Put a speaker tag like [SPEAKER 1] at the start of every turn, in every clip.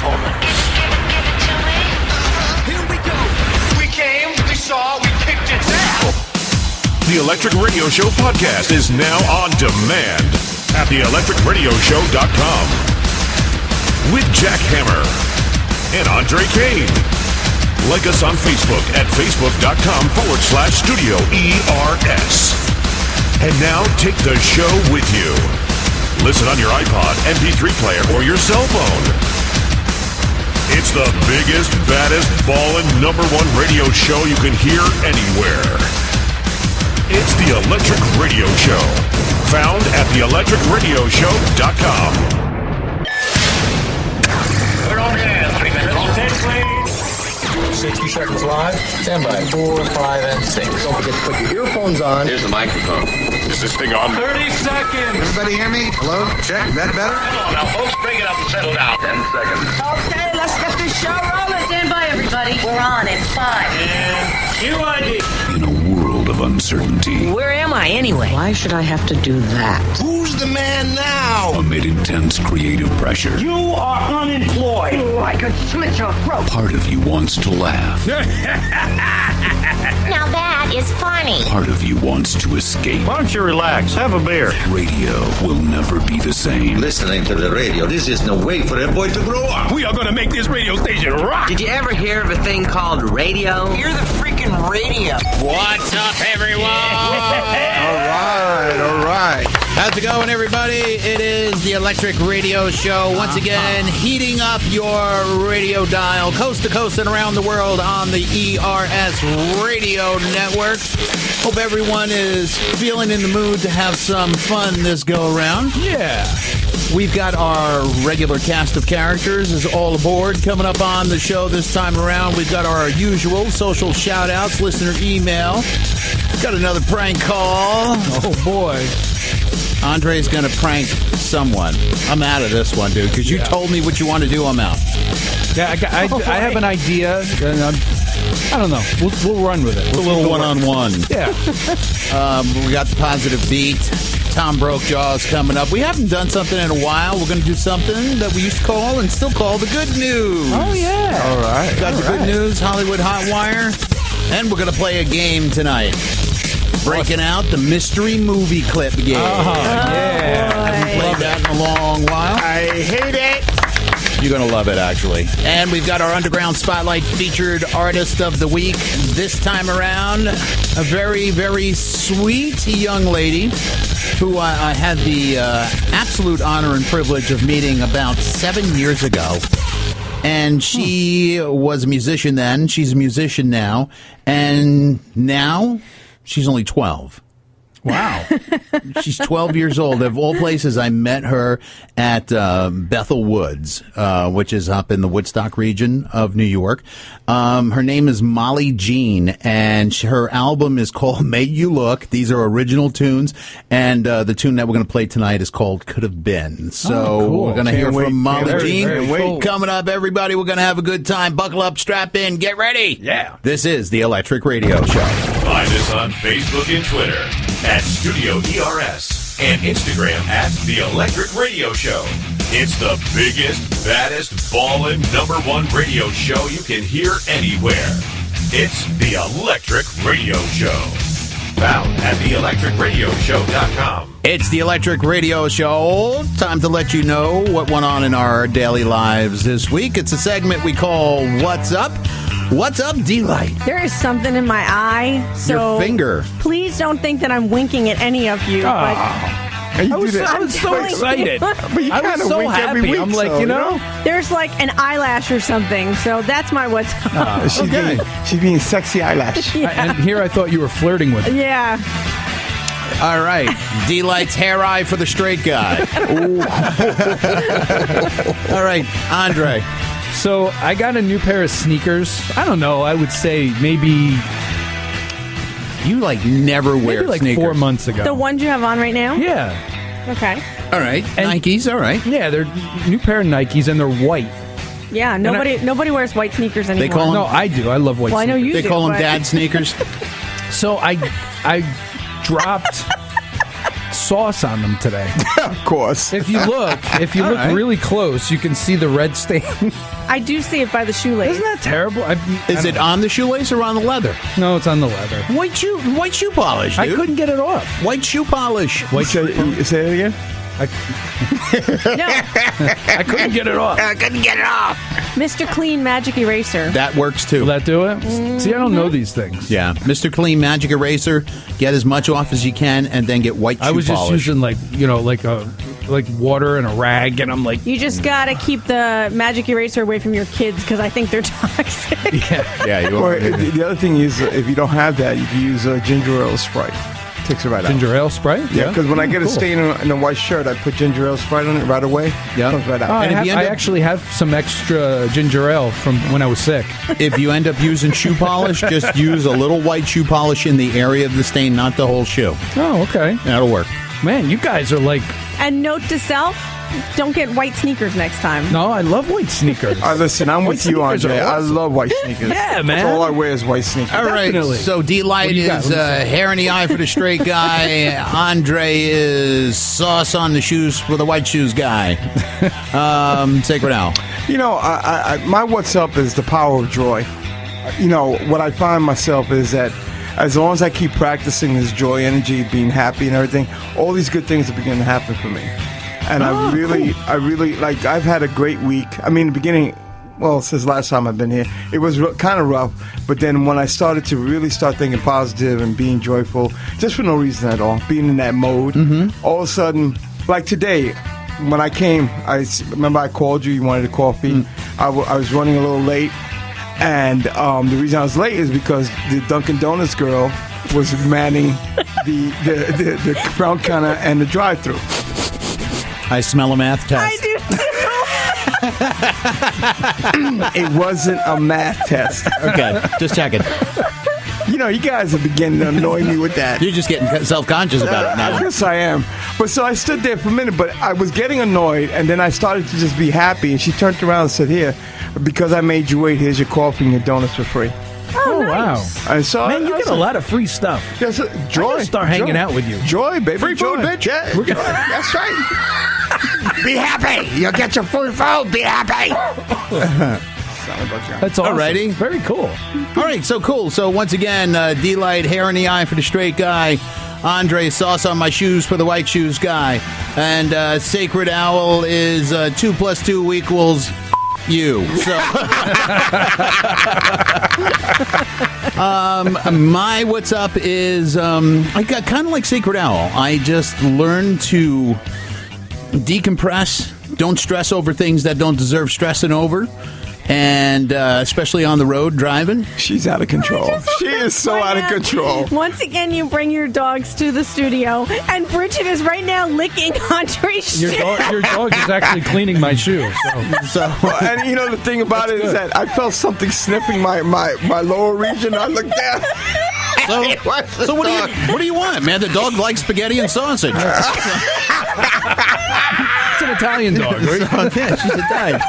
[SPEAKER 1] performance.
[SPEAKER 2] Give it to me.
[SPEAKER 1] Here we go. We came, we saw, we kicked its ass.
[SPEAKER 3] The Electric Radio Show podcast is now on demand at theelectricradioshow.com with Jack Hammer and Andre Kane. Like us on Facebook at facebook.com/Studio ERS. And now take the show with you. Listen on your iPod, MP3 player, or your cell phone. It's the biggest, baddest, ballin' #1 radio show you can hear anywhere. It's the Electric Radio Show, found at theelectricradioshow.com.
[SPEAKER 1] We're on air. 3 minutes. On 10, please.
[SPEAKER 4] 60 seconds live. Stand by. 4, 5, and 6. Don't forget to put your earphones on.
[SPEAKER 5] Here's the microphone.
[SPEAKER 3] Is this thing on?
[SPEAKER 1] 30 seconds.
[SPEAKER 6] Everybody hear me? Hello? Check. Better?
[SPEAKER 1] Come on now, folks. Break it up and settle down.
[SPEAKER 5] 10 seconds.
[SPEAKER 2] Okay, let's get this show rolling. Stand by, everybody. We're on in 5.
[SPEAKER 1] And QID.
[SPEAKER 7] In a world of uncertainty,
[SPEAKER 2] Where am I anyway? Why should I have to do that?
[SPEAKER 6] Who's the man now?
[SPEAKER 7] amid intense creative pressure,
[SPEAKER 1] You are unemployed.
[SPEAKER 2] I could slit your throat.
[SPEAKER 7] part of you wants to laugh.
[SPEAKER 2] Now that is funny.
[SPEAKER 7] Part of you wants to escape.
[SPEAKER 1] Why don't you relax? Have a beer.
[SPEAKER 7] Radio will never be the same.
[SPEAKER 5] Listening to the radio, this is no way for a boy to grow up.
[SPEAKER 3] We are going to make this radio station rock.
[SPEAKER 8] Did you ever hear of a thing called radio?
[SPEAKER 2] You're the freaking radio.
[SPEAKER 8] What's up, everyone?
[SPEAKER 6] All right.
[SPEAKER 9] How's it going, everybody? It is the Electric Radio Show. Once again, heating up your radio dial coast to coast and around the world on the ERS Radio Network. Hope everyone is feeling in the mood to have some fun this go-around. Yeah. We've got our regular cast of characters is all aboard. Coming up on the show this time around, we've got our usual social shout-outs, listener email. Got another prank call. Oh, boy. Andre's going to prank someone. I'm out of this one, dude, because you told me what you want to do. I'm out.
[SPEAKER 10] Yeah, I have an idea, and I don't know. We'll run with it.
[SPEAKER 9] It's a little one-on-one.
[SPEAKER 10] Yeah.
[SPEAKER 9] We got the positive beat. Tom Brokejaw is coming up. We haven't done something in a while. We're going to do something that we used to call and still call the good news.
[SPEAKER 10] Oh, yeah.
[SPEAKER 6] All right.
[SPEAKER 9] Got the good news, Hollywood Hot Wire. And we're going to play a game tonight. Breaking out the mystery movie clip game.
[SPEAKER 10] Yeah.
[SPEAKER 9] Haven't played that in a long while.
[SPEAKER 6] I hate it.
[SPEAKER 9] You're going to love it, actually. And we've got our Underground Spotlight featured artist of the week. This time around, a very, very sweet young lady who I had the absolute honor and privilege of meeting about 7 years ago. And she was a musician then. She's a musician now. And now she's only 12. Wow. She's 12 years old. Of all places, I met her at Bethel Woods, which is up in the Woodstock region of New York. Her name is Molly Jean, and her album is called May You Look. These are original tunes, and the tune that we're going to play tonight is called Could Have Been. So
[SPEAKER 10] cool.
[SPEAKER 9] we're going to hear from Molly Jean.
[SPEAKER 6] very cool.
[SPEAKER 9] Coming up, everybody, we're going to have a good time. Buckle up, strap in, get ready.
[SPEAKER 10] Yeah.
[SPEAKER 9] This is the Electric Radio Show.
[SPEAKER 3] Find us on Facebook and Twitter at Studio ERS and Instagram at The Electric Radio Show. It's the biggest, baddest, ballin' #1 radio show you can hear anywhere. It's The Electric Radio Show. Found at theelectricradioshow.com.
[SPEAKER 9] It's the Electric Radio Show. Time to let you know what went on in our daily lives this week. It's a segment we call What's Up? What's up, D-Light?
[SPEAKER 11] There is something in my eye, so
[SPEAKER 9] Your finger.
[SPEAKER 11] please don't think that I'm winking at any of you. But
[SPEAKER 10] I was so excited.
[SPEAKER 6] But you
[SPEAKER 10] I
[SPEAKER 6] kind
[SPEAKER 10] was
[SPEAKER 6] of
[SPEAKER 10] so
[SPEAKER 6] wink every
[SPEAKER 10] happy.
[SPEAKER 6] week.
[SPEAKER 10] I'm like,
[SPEAKER 6] so,
[SPEAKER 10] you know?
[SPEAKER 11] there's like an eyelash or something, so that's my what's up.
[SPEAKER 6] She's being sexy eyelash.
[SPEAKER 10] And here I thought you were flirting with it.
[SPEAKER 11] Yeah.
[SPEAKER 9] All right. D-Light's hair eye for the straight guy. All right, Andre.
[SPEAKER 10] So I got a new pair of sneakers. I don't know. I would say maybe
[SPEAKER 9] You, like, never wear
[SPEAKER 10] like
[SPEAKER 9] sneakers.
[SPEAKER 10] 4 months ago.
[SPEAKER 11] The ones you have on right now?
[SPEAKER 10] Yeah.
[SPEAKER 11] Okay.
[SPEAKER 9] All right.
[SPEAKER 10] And-
[SPEAKER 9] Nikes, all right.
[SPEAKER 10] Yeah, they're new pair of Nikes, and they're white.
[SPEAKER 11] Yeah, nobody wears white sneakers anymore.
[SPEAKER 9] They call 'em-
[SPEAKER 10] No, I do. I love white
[SPEAKER 11] Well, I know
[SPEAKER 10] sneakers.
[SPEAKER 11] you
[SPEAKER 9] They
[SPEAKER 11] do,
[SPEAKER 9] call them
[SPEAKER 11] but-
[SPEAKER 9] dad sneakers.
[SPEAKER 10] So I dropped sauce on them today.
[SPEAKER 6] Of course.
[SPEAKER 10] If you look
[SPEAKER 9] right.
[SPEAKER 10] really close, you can see the red stain.
[SPEAKER 11] I do see it by the shoelace.
[SPEAKER 10] Isn't that terrible?
[SPEAKER 9] Is it on the shoelace or on the leather?
[SPEAKER 10] No, it's on the leather.
[SPEAKER 9] White shoe polish, dude.
[SPEAKER 10] I couldn't get it off.
[SPEAKER 9] White shoe polish.
[SPEAKER 6] Say it again?
[SPEAKER 11] No,
[SPEAKER 10] I couldn't get it off.
[SPEAKER 11] Mr. Clean Magic Eraser.
[SPEAKER 9] That works too.
[SPEAKER 10] Will that do it? See, I don't know these things.
[SPEAKER 9] Yeah, Mr. Clean Magic Eraser. Get as much off as you can, and then get white shoe polish.
[SPEAKER 10] I was just using like water and a rag, and I'm like,
[SPEAKER 11] You just gotta keep the magic eraser away from your kids because I think they're toxic.
[SPEAKER 9] Yeah, you
[SPEAKER 6] Or
[SPEAKER 9] are.
[SPEAKER 6] the other thing is, if you don't have that, you can use ginger ale Sprite. Takes it right out.
[SPEAKER 10] ginger ale spray.
[SPEAKER 6] Yeah, because when I get a stain in a white shirt, I put ginger ale Sprite on it right away.
[SPEAKER 9] Yeah.
[SPEAKER 6] Comes right out.
[SPEAKER 10] Oh,
[SPEAKER 9] And if you end
[SPEAKER 10] I
[SPEAKER 9] up-
[SPEAKER 10] actually have some extra ginger ale from when I was sick.
[SPEAKER 9] If you end up using shoe polish, just use a little white shoe polish in the area of the stain, not the whole shoe.
[SPEAKER 10] Oh, okay.
[SPEAKER 9] That'll work.
[SPEAKER 10] Man, you guys are like,
[SPEAKER 11] And note to self, don't get white sneakers next time.
[SPEAKER 10] no, I love white sneakers.
[SPEAKER 6] Listen, I'm with you,
[SPEAKER 10] sneakers are
[SPEAKER 6] Andre. I
[SPEAKER 10] awesome.
[SPEAKER 6] love white sneakers.
[SPEAKER 10] Yeah, man.
[SPEAKER 6] That's all I wear is white sneakers.
[SPEAKER 9] All right,
[SPEAKER 10] Definitely.
[SPEAKER 9] so D-Light
[SPEAKER 10] What do you got?
[SPEAKER 9] is
[SPEAKER 10] Let me see.
[SPEAKER 9] hair in the eye for the straight guy. Andre is sauce on the shoes for the white shoes guy. Sacred Owl.
[SPEAKER 6] You know, my what's up is the power of joy. You know, what I find myself is that as long as I keep practicing this joy energy, being happy and everything, all these good things are beginning to happen for me. And I really, like, I've had a great week. I mean, the beginning, well, since last time I've been here, it was kind of rough. But then when I started to really start thinking positive and being joyful, just for no reason at all, being in that mode, all of a sudden, like today, when I came, remember I called you wanted a coffee. I was running a little late. And the reason I was late is because the Dunkin' Donuts girl was manning the front counter and the drive-thru.
[SPEAKER 9] I smell a math test.
[SPEAKER 11] I do too.
[SPEAKER 6] It wasn't a math test.
[SPEAKER 9] Okay, just checking.
[SPEAKER 6] You know, you guys are beginning to annoy me with that.
[SPEAKER 9] You're just getting self-conscious about it now.
[SPEAKER 6] Yes, I am. But so I stood there for a minute, but I was getting annoyed, and then I started to just be happy. And she turned around and said, "Here, because I made you wait, here's your coffee and your donuts for free."
[SPEAKER 10] Oh,
[SPEAKER 11] nice.
[SPEAKER 10] wow.
[SPEAKER 6] And so
[SPEAKER 10] Man, you get a lot of free stuff.
[SPEAKER 6] Yes, joy.
[SPEAKER 10] I gotta start hanging out with you.
[SPEAKER 6] Joy, baby.
[SPEAKER 9] Free
[SPEAKER 6] joy.
[SPEAKER 9] food, bitch.
[SPEAKER 6] Yeah, joy. That's right.
[SPEAKER 9] Be happy. You'll get your free food. Be happy.
[SPEAKER 10] That's awesome.
[SPEAKER 9] Alrighty.
[SPEAKER 10] Very cool.
[SPEAKER 9] All right, so cool. So once again, D-Light, hair in the eye for the straight guy. Andre, sauce on my shoes for the white shoes guy. And Sacred Owl is 2 + 2 equals you. So my what's up is I got kind of like Sacred Owl. I just learned to decompress, don't stress over things that don't deserve stressing over. And especially on the road driving.
[SPEAKER 6] She's out of control. She is so out of control.
[SPEAKER 11] Once again, you bring your dogs to the studio, and Bridget is right now licking Andre's shoe.
[SPEAKER 10] Your dog is actually cleaning my shoe.
[SPEAKER 9] So
[SPEAKER 6] And you know the thing about it is that I felt something sniffing my lower region. I looked down.
[SPEAKER 9] So what do you want, man? The dog likes spaghetti and sausage.
[SPEAKER 10] It's an Italian dog, right?
[SPEAKER 9] Yeah, she's Italian.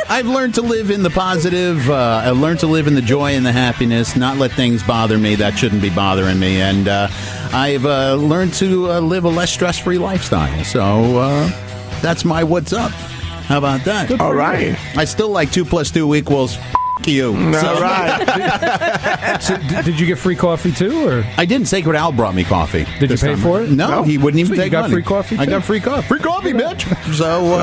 [SPEAKER 9] I've learned to live in the positive. I've learned to live in the joy and the happiness, not let things bother me that shouldn't be bothering me. And I've learned to live a less stress-free lifestyle. So that's my what's up. How about that?
[SPEAKER 6] All right.
[SPEAKER 9] I still like 2 + 2 equals you.
[SPEAKER 6] All right.
[SPEAKER 10] So, did you get free coffee too, or
[SPEAKER 9] I didn't. Sacred Owl brought me coffee.
[SPEAKER 10] did you pay for it?
[SPEAKER 9] No, he wouldn't even
[SPEAKER 10] So
[SPEAKER 9] take
[SPEAKER 10] you got
[SPEAKER 9] money.
[SPEAKER 10] free coffee,
[SPEAKER 9] I
[SPEAKER 10] too?
[SPEAKER 9] got free coffee. Free coffee, bitch. So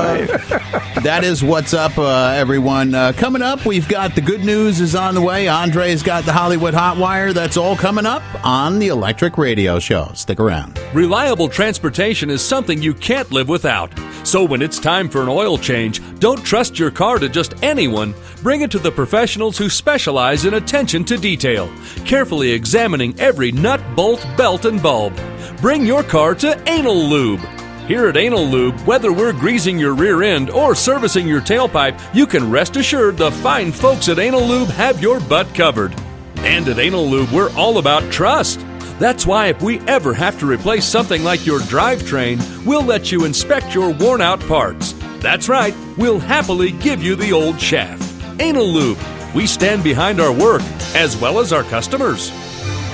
[SPEAKER 9] that is what's up, everyone. Coming up, we've got the good news is on the way. Andre's got the Hollywood Hot Wire. That's all coming up on the Electric Radio Show. Stick around.
[SPEAKER 12] Reliable transportation is something you can't live without. So when it's time for an oil change, don't trust your car to just anyone. Bring it to the professionals who specialize in attention to detail, carefully examining every nut, bolt, belt, and bulb. Bring your car to Anal Lube. Here at Anal Lube, whether we're greasing your rear end or servicing your tailpipe, you can rest assured the fine folks at Anal Lube have your butt covered. And at Anal Lube, we're all about trust. That's why if we ever have to replace something like your drivetrain, we'll let you inspect your worn-out parts. That's right, we'll happily give you the old shaft. Anal Lube. We stand behind our work, as well as our customers.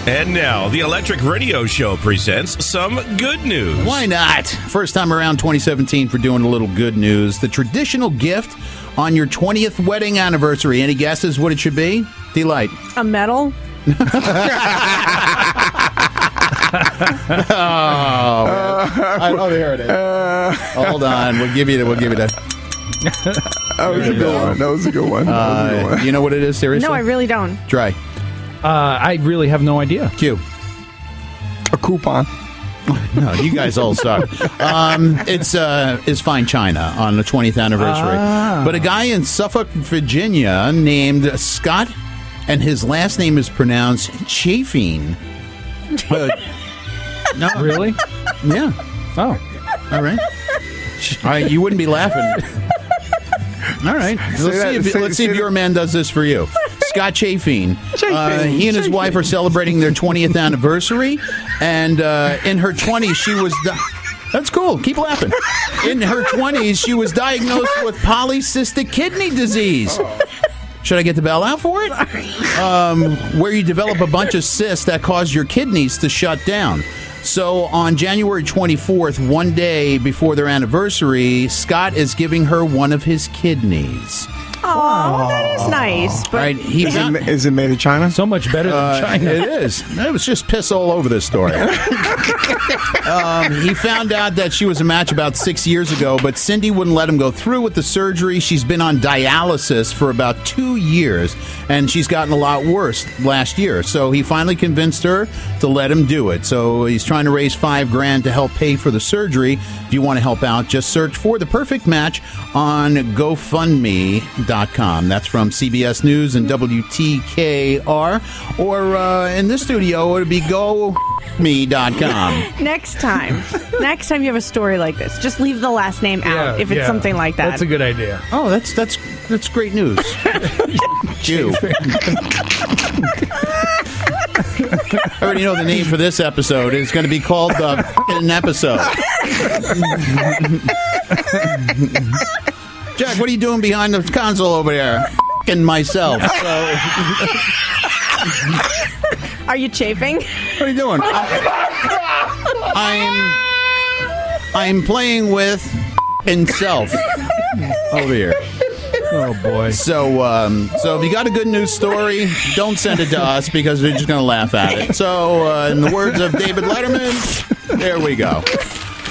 [SPEAKER 3] And now, the Electric Radio Show presents some good news.
[SPEAKER 9] Why not? First time around 2017 for doing a little good news. The traditional gift on your 20th wedding anniversary. Any guesses what it should be? Delight.
[SPEAKER 11] A medal?
[SPEAKER 9] Oh, there it is. Hold on. We'll give you that.
[SPEAKER 6] That was a good one.
[SPEAKER 9] You know what it is, seriously?
[SPEAKER 11] No, I really don't.
[SPEAKER 9] Try.
[SPEAKER 10] I really have no idea.
[SPEAKER 9] Q.
[SPEAKER 6] A coupon.
[SPEAKER 9] No, you guys all suck. It's Fine China on the 20th anniversary. But a guy in Suffolk, Virginia named Scott, and his last name is pronounced Chafin. No.
[SPEAKER 10] Really?
[SPEAKER 9] Yeah.
[SPEAKER 10] Oh.
[SPEAKER 9] All right. You wouldn't be laughing. All right. Let's see if your man does this for you. Scott Chafin. He and his wife are celebrating their 20th anniversary, and in her 20s, she was. That's cool. Keep laughing. In her 20s, she was diagnosed with polycystic kidney disease. Should I get the bell out for it? Where you develop a bunch of cysts that cause your kidneys to shut down. So on January 24th, one day before their anniversary, Scott is giving her one of his kidneys.
[SPEAKER 11] Oh, that is nice. But
[SPEAKER 9] Right?
[SPEAKER 6] Is it made in China?
[SPEAKER 10] So much better than China.
[SPEAKER 9] It is. It was just piss all over this story. He found out that she was a match about 6 years ago, but Cindy wouldn't let him go through with the surgery. She's been on dialysis for about 2 years, and she's gotten a lot worse last year. So he finally convinced her to let him do it. So he's trying to raise $5,000 to help pay for the surgery. If you want to help out, just search for The Perfect Match on GoFundMe.com. That's from CBS News and WTKR. Or in this studio, it would be GoMe.com.
[SPEAKER 11] next time you have a story like this, just leave the last name out if it's something like that.
[SPEAKER 10] That's a good idea.
[SPEAKER 9] Oh, that's great news. You. I already know the name for this episode. It's going to be called an episode. Jack, what are you doing behind the console over there? F***ing myself. So.
[SPEAKER 11] Are you chafing?
[SPEAKER 9] What are you doing? I'm playing with himself over here.
[SPEAKER 10] Oh boy.
[SPEAKER 9] So if you got a good news story, don't send it to us because we're just going to laugh at it. So in the words of David Letterman, there we go.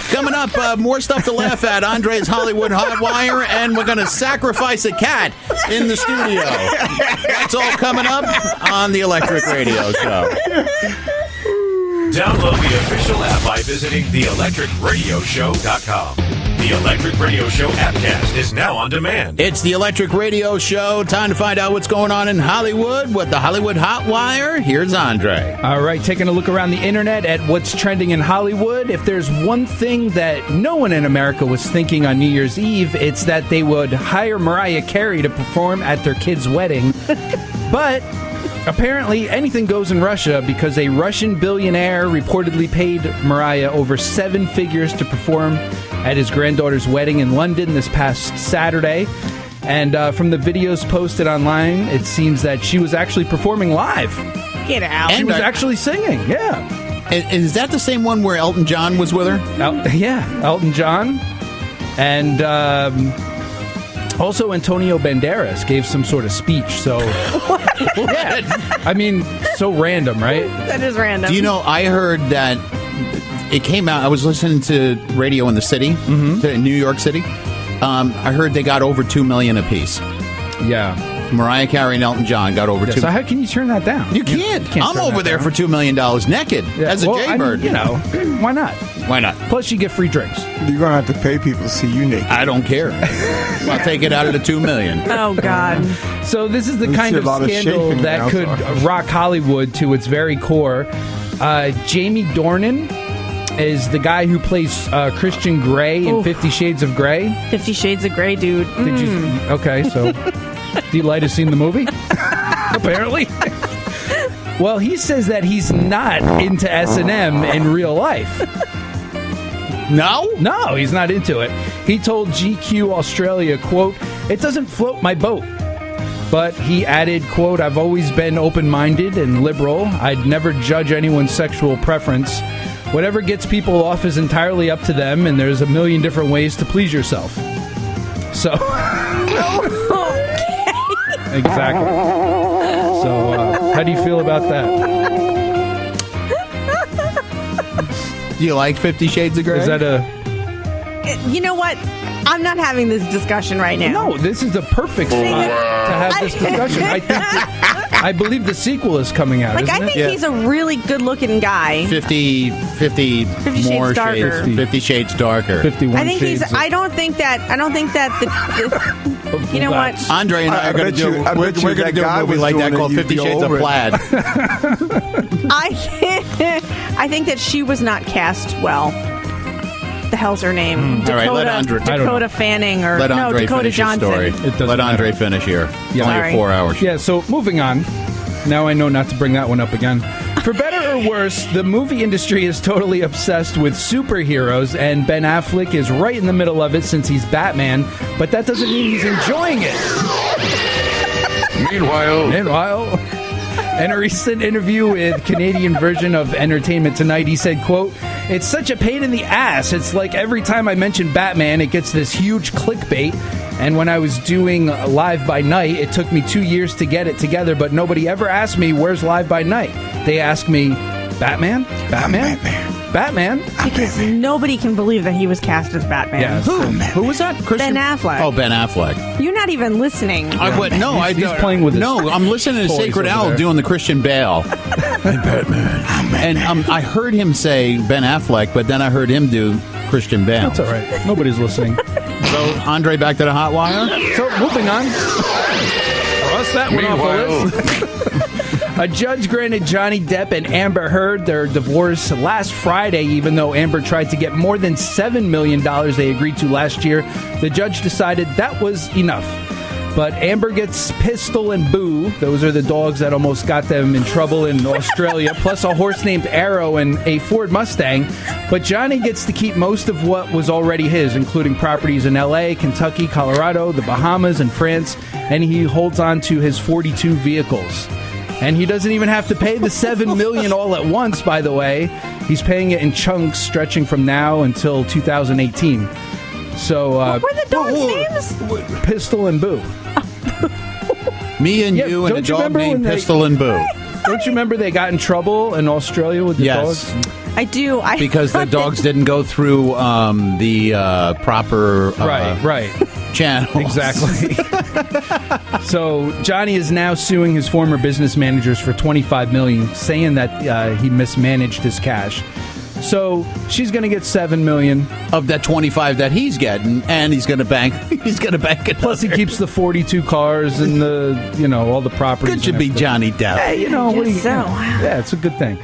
[SPEAKER 9] Coming up, more stuff to laugh at. Andre's Hollywood Hot Wire, and we're going to sacrifice a cat in the studio. That's all coming up on the Electric Radio Show.
[SPEAKER 3] Download the official app by visiting theelectricradioshow.com. The Electric Radio Show appcast is now on demand.
[SPEAKER 9] It's the Electric Radio Show. Time to find out what's going on in Hollywood with the Hollywood Hot Wire. Here's Andre.
[SPEAKER 10] All right, taking a look around the internet at what's trending in Hollywood. If there's one thing that no one in America was thinking on New Year's Eve, it's that they would hire Mariah Carey to perform at their kid's wedding. But apparently, anything goes in Russia because a Russian billionaire reportedly paid Mariah over 7 figures to perform at his granddaughter's wedding in London this past Saturday. And from the videos posted online, it seems that she was actually performing live.
[SPEAKER 11] Get out.
[SPEAKER 10] She was actually singing, yeah.
[SPEAKER 9] And is that the same one where Elton John was with her?
[SPEAKER 10] Yeah, Elton John. And also Antonio Banderas gave some sort of speech. So, yeah, I mean, so random, right?
[SPEAKER 11] That is random.
[SPEAKER 9] Do you know, I heard that it came out, I was listening to radio in the city, to New York City. I heard they got over $2 million apiece.
[SPEAKER 10] Yeah.
[SPEAKER 9] Mariah Carey and Elton John got over $2 million.
[SPEAKER 10] So how can you turn that down?
[SPEAKER 9] You can't. I'm over there for $2 million naked as a jaybird.
[SPEAKER 10] You know, why not?
[SPEAKER 9] Why not?
[SPEAKER 10] Plus, you get free drinks.
[SPEAKER 6] You're going to have to pay people to see you naked.
[SPEAKER 9] I don't care. I'll take it out of the $2 million.
[SPEAKER 11] Oh, God.
[SPEAKER 10] So this is the kind of scandal that could rock Hollywood to its very core. Jamie Dornan is the guy who plays Christian Grey in 50 Shades of Grey.
[SPEAKER 11] 50 Shades of Grey, dude.
[SPEAKER 10] Did you? Okay, so Delight has seen the movie? Apparently. Well, he says that he's not into S&M in real life.
[SPEAKER 9] No?
[SPEAKER 10] No, he's not into it. He told GQ Australia, quote, "It doesn't float my boat. But he added, quote, "I've always been open-minded and liberal. I'd never judge anyone's sexual preference. Whatever gets people off is entirely up to them, and there's a million different ways to please yourself." So, exactly. So, how do you feel about that?
[SPEAKER 9] Do you like 50 Shades of Grey?
[SPEAKER 10] Is that a...
[SPEAKER 11] You know what? I'm not having this discussion right now.
[SPEAKER 10] No, this is the perfect spot to have this discussion. I believe the sequel is coming out,
[SPEAKER 11] Like,
[SPEAKER 10] isn't
[SPEAKER 11] I think
[SPEAKER 10] it?
[SPEAKER 11] he's a really good-looking guy.
[SPEAKER 9] 50 more
[SPEAKER 11] Shades darker.
[SPEAKER 9] 50 Shades darker.
[SPEAKER 10] 51
[SPEAKER 11] I think
[SPEAKER 10] shades
[SPEAKER 11] he's. I don't think that the you know what?
[SPEAKER 9] Andre and I are going to do. We're going to do a movie like that called 50 Shades of Plaid.
[SPEAKER 11] I think that she was not cast well. The hell's her name?
[SPEAKER 9] All right, let Andre.
[SPEAKER 11] Dakota Fanning or
[SPEAKER 9] Let Andre
[SPEAKER 11] Dakota
[SPEAKER 9] finish his
[SPEAKER 11] Johnson.
[SPEAKER 9] story. Let Andre finish here.
[SPEAKER 10] Yeah.
[SPEAKER 9] Only
[SPEAKER 11] Sorry.
[SPEAKER 9] 4 hours.
[SPEAKER 10] Yeah, so moving on. Now I know not to bring that one up again. For better or worse, the movie industry is totally obsessed with superheroes, and Ben Affleck is right in the middle of it since he's Batman, but that doesn't mean he's enjoying it. Meanwhile, in a recent interview with Canadian version of Entertainment Tonight, he said, quote, "It's such a pain in the ass. It's like every time I mention Batman, it gets this huge clickbait. And when I was doing Live by Night, it took me 2 years to get it together, but nobody ever asked me, where's Live by Night? They asked me, Batman? Batman? Batman?"
[SPEAKER 11] Because nobody can believe that he was cast as Batman.
[SPEAKER 10] Yeah,
[SPEAKER 9] Who was that?
[SPEAKER 11] Ben Affleck.
[SPEAKER 9] Oh, Ben Affleck.
[SPEAKER 11] You're not even listening.
[SPEAKER 10] He's playing with his
[SPEAKER 9] No, I'm listening to
[SPEAKER 10] toys
[SPEAKER 9] Sacred
[SPEAKER 10] over
[SPEAKER 9] Owl
[SPEAKER 10] there.
[SPEAKER 9] doing the Christian Bale. I'm Batman. And I heard him say Ben Affleck, but then I heard him do Christian Bale.
[SPEAKER 10] That's all right. Nobody's listening.
[SPEAKER 9] So, Andre, back to the hot wire.
[SPEAKER 10] So, moving on. Cross that one off the list. A judge granted Johnny Depp and Amber Heard their divorce last Friday, even though Amber tried to get more than $7 million they agreed to last year. The judge decided that was enough. But Amber gets Pistol and Boo. Those are the dogs that almost got them in trouble in Australia, plus a horse named Arrow and a Ford Mustang. But Johnny gets to keep most of what was already his, including properties in L.A., Kentucky, Colorado, the Bahamas, and France. And he holds on to his 42 vehicles. And he doesn't even have to pay the $7 million all at once, by the way. He's paying it in chunks stretching from now until 2018. So,
[SPEAKER 11] what were the dogs' names?
[SPEAKER 10] Pistol and Boo.
[SPEAKER 9] Me and you and a dog named Pistol and Boo.
[SPEAKER 10] Don't you remember they got in trouble in Australia with the dogs?
[SPEAKER 11] I do.
[SPEAKER 9] Because the dogs didn't go through the proper
[SPEAKER 10] right
[SPEAKER 9] channels.
[SPEAKER 10] Exactly. So Johnny is now suing his former business managers for $25 million, saying that he mismanaged his cash. So she's going to get $7 million
[SPEAKER 9] of that 25 that he's getting, and he's going to bank. He's going to bank it.
[SPEAKER 10] Plus, he keeps the 42 cars and the all the properties.
[SPEAKER 9] Good should be Johnny Depp.
[SPEAKER 10] Hey, what do you? Yeah, it's a good thing.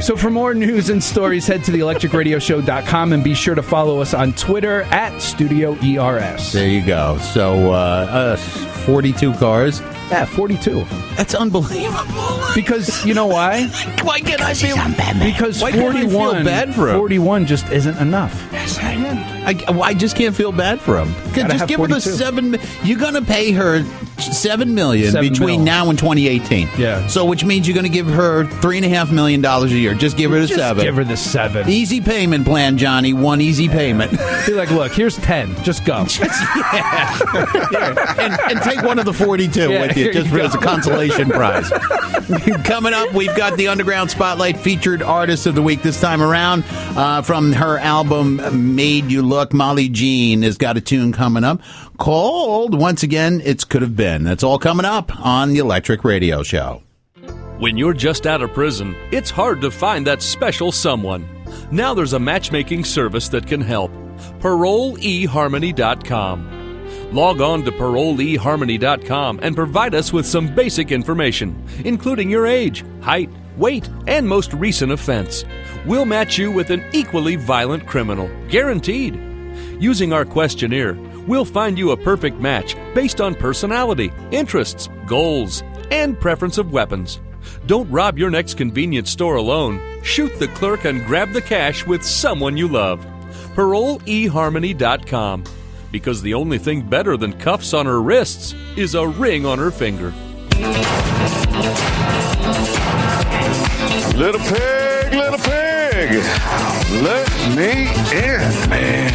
[SPEAKER 10] So for more news and stories, head to theelectricradioshow.com and be sure to follow us on Twitter at Studio ERS.
[SPEAKER 9] There you go. So 42 cars.
[SPEAKER 10] Yeah, 42 of them.
[SPEAKER 9] That's unbelievable.
[SPEAKER 10] Because you know why?
[SPEAKER 9] Why can't I feel
[SPEAKER 10] Because
[SPEAKER 9] Why can't I
[SPEAKER 10] 41,
[SPEAKER 9] feel bad for him?
[SPEAKER 10] 41 just isn't enough.
[SPEAKER 9] I just can't feel bad for him.
[SPEAKER 10] Gotta
[SPEAKER 9] Just
[SPEAKER 10] have
[SPEAKER 9] give her the
[SPEAKER 10] 42.
[SPEAKER 9] You're going to pay her $7 million between now and 2018.
[SPEAKER 10] Yeah.
[SPEAKER 9] So which means you're going to give her $3.5 million a year. Just give her the
[SPEAKER 10] Just
[SPEAKER 9] 7.
[SPEAKER 10] give her the 7.
[SPEAKER 9] Easy payment plan, Johnny. One easy payment.
[SPEAKER 10] Be like, look, here's 10. Just go.
[SPEAKER 9] and take one of the 42 with you, just as a consolation prize. Coming up, we've got the Underground Spotlight featured artist of the week this time around. From her album Made You Look, Molly Jean has got a tune coming up called, once again, It's Could Have Been. That's all coming up on the Electric Radio Show.
[SPEAKER 12] When you're just out of prison, it's hard to find that special someone. Now there's a matchmaking service that can help. ParoleeHarmony.com. Log on to ParoleeHarmony.com and provide us with some basic information, including your age, height, weight, and most recent offense. We'll match you with an equally violent criminal, guaranteed. Using our questionnaire, we'll find you a perfect match based on personality, interests, goals, and preference of weapons. Don't rob your next convenience store alone. Shoot the clerk and grab the cash with someone you love. ParoleeHarmony.com. because the only thing better than cuffs on her wrists is a ring on her finger.
[SPEAKER 13] Little pig, let me in. Man,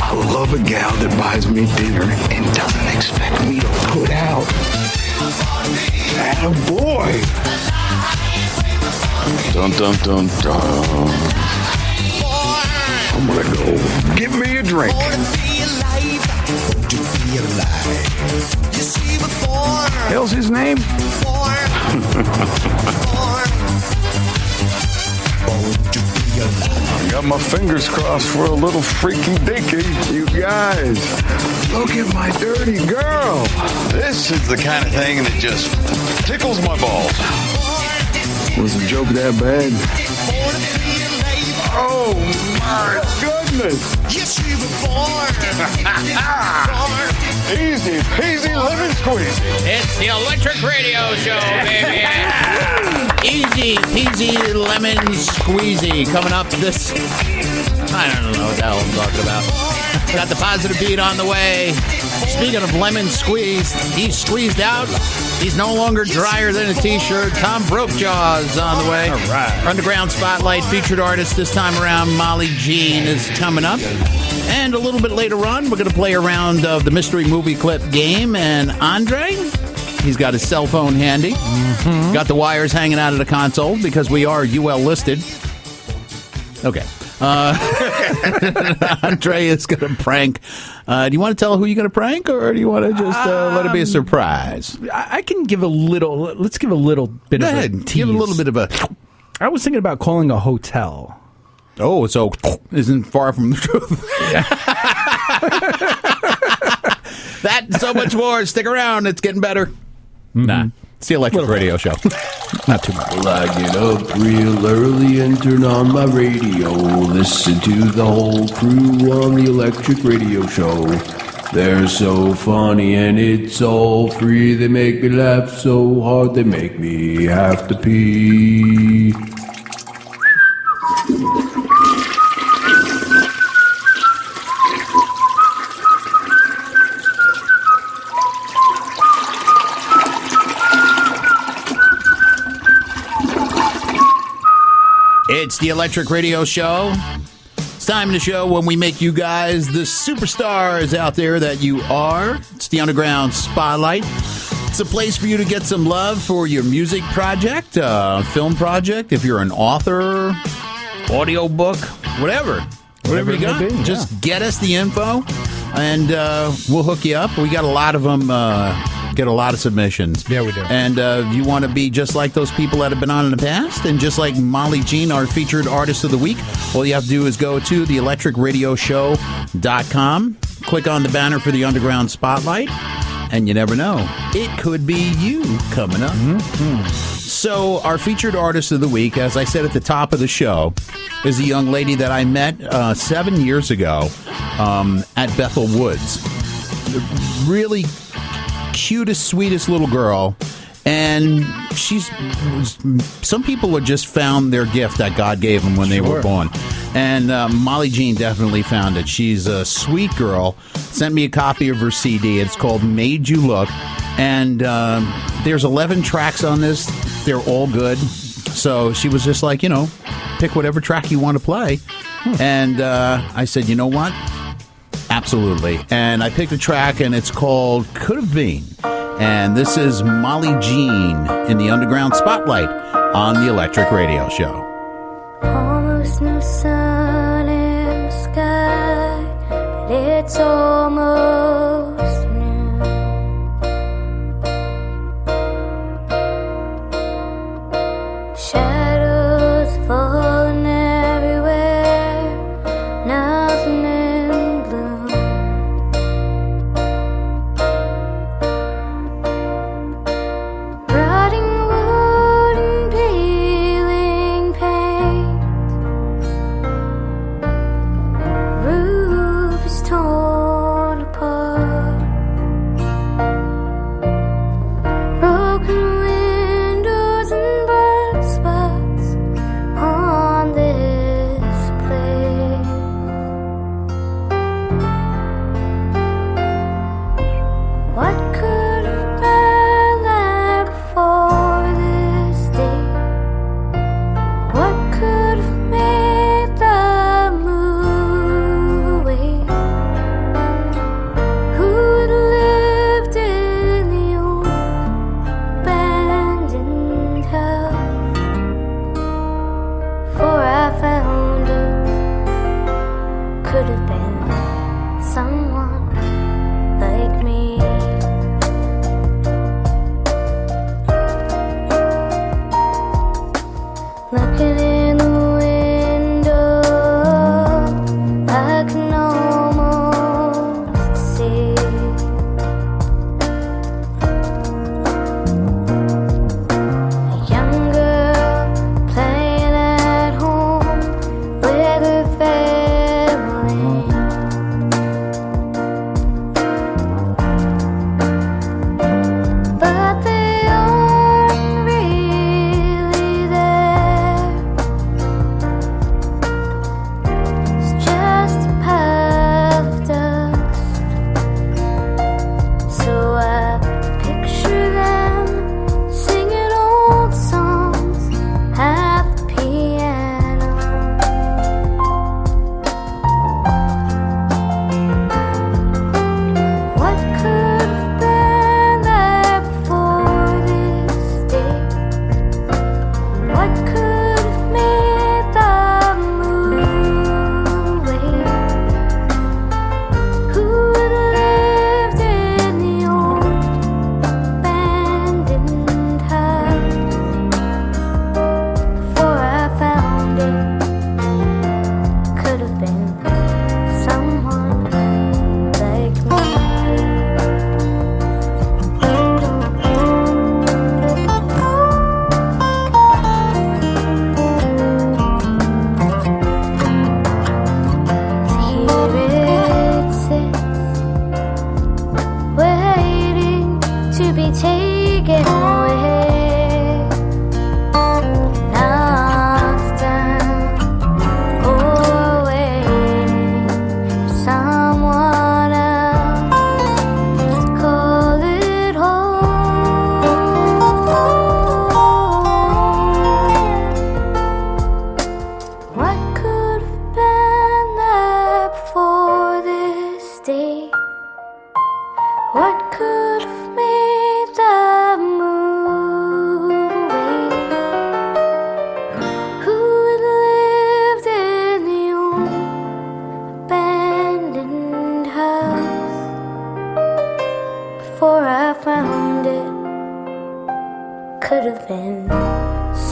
[SPEAKER 13] I love a gal that buys me dinner and doesn't expect me to put out. Attaboy. Dun, dun, dun, dun. I'm gonna go get me a drink. Hell's his name? I got my fingers crossed for a little freaky dinky. You guys, look at my dirty girl.
[SPEAKER 5] This is the kind of thing that just tickles my balls.
[SPEAKER 13] Was the joke that bad? Oh my goodness! Easy peasy lemon squeezy.
[SPEAKER 9] It's the Electric Radio Show, baby. Easy peasy lemon squeezy. Coming up this... I don't know what the hell I'm talking about. Got the positive beat on the way. Speaking of lemon squeeze, he's squeezed out. He's no longer drier than a t-shirt. Tom Brokejaws on the way.
[SPEAKER 10] All right.
[SPEAKER 9] Underground Spotlight featured artist this time around, Molly Jean, is coming up. And a little bit later on, we're going to play a round of the mystery movie clip game. And Andre, he's got his cell phone handy. Mm-hmm. Got the wires hanging out of the console because we are UL listed. Okay. Andre is going to prank. Do you want to tell who you're going to prank, or do you want to just let it be a surprise?
[SPEAKER 10] I can give a little. Let's give a little bit
[SPEAKER 9] Go
[SPEAKER 10] of
[SPEAKER 9] ahead.
[SPEAKER 10] a tease.
[SPEAKER 9] Give a little bit of a...
[SPEAKER 10] I was thinking about calling a hotel.
[SPEAKER 9] Oh, so isn't far from the truth. That and so much more. Stick around. It's getting better. Mm-hmm. Nah. It's the Electric Radio Show. Not too much.
[SPEAKER 14] Well, I get up real early and turn on my radio. Listen to the whole crew on the Electric Radio Show. They're so funny and it's all free. They make me laugh so hard they make me have to pee.
[SPEAKER 9] It's the Electric Radio Show. It's time to show when we make you guys the superstars out there that you are. It's the Underground Spotlight. It's a place for you to get some love for your music project, film project, if you're an author, audio book, whatever you got. Just get us the info, and we'll hook you up. We got a lot of them. Get a lot of submissions.
[SPEAKER 10] Yeah, we do.
[SPEAKER 9] And if you want to be just like those people that have been on in the past, and just like Molly Jean, our featured artist of the week, all you have to do is go to theelectricradioshow.com, click on the banner for the Underground Spotlight, and you never know, it could be you coming up. Mm-hmm. So our featured artist of the week, as I said at the top of the show, is a young lady that I met 7 years ago at Bethel Woods. Really cutest, sweetest little girl, and some people have just found their gift that God gave them when they were born, and Molly Jean definitely found it. She's a sweet girl. Sent me a copy of her CD. It's called Made You Look, and there's 11 tracks on this. They're all good, so she was just like, pick whatever track you want to play. And I said, you know what? Absolutely. And I picked a track, and it's called Could Have Been. And this is Molly Jean in the Underground Spotlight on the Electric Radio Show.
[SPEAKER 15] Almost no sun in the sky, but it's almost noon. Shadows falling everywhere, nothing in bloom. Rotting wood and peeling paint. Roof is torn apart.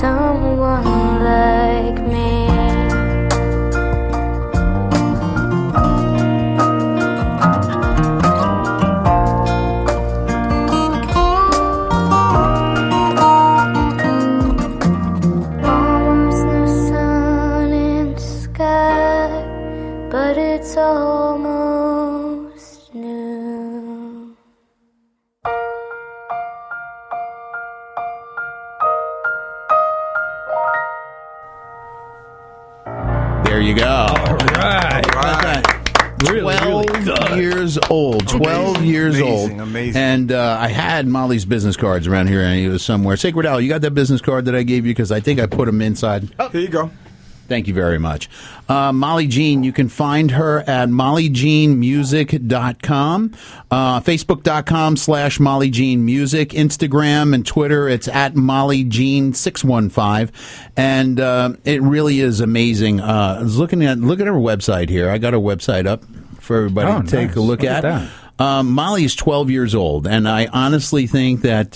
[SPEAKER 15] someone like me. Almost no sun in the sky, but it's almost noon.
[SPEAKER 9] There you go. All
[SPEAKER 10] right.
[SPEAKER 9] 12 years old. 12 years old.
[SPEAKER 6] Amazing.
[SPEAKER 9] And I had Molly's business cards around here, and he was somewhere. Sacred Owl, you got that business card that I gave you? Because I think I put them inside.
[SPEAKER 6] Oh, here you go.
[SPEAKER 9] Thank you very much. Molly Jean, you can find her at mollyjeanmusic.com, facebook.com/mollyjeanmusic, Instagram and Twitter, it's at mollyjean615, and it really is amazing. I was look at her website here. I got her website up for everybody to take a look at.
[SPEAKER 10] that.
[SPEAKER 9] Molly is 12 years old, and I honestly think that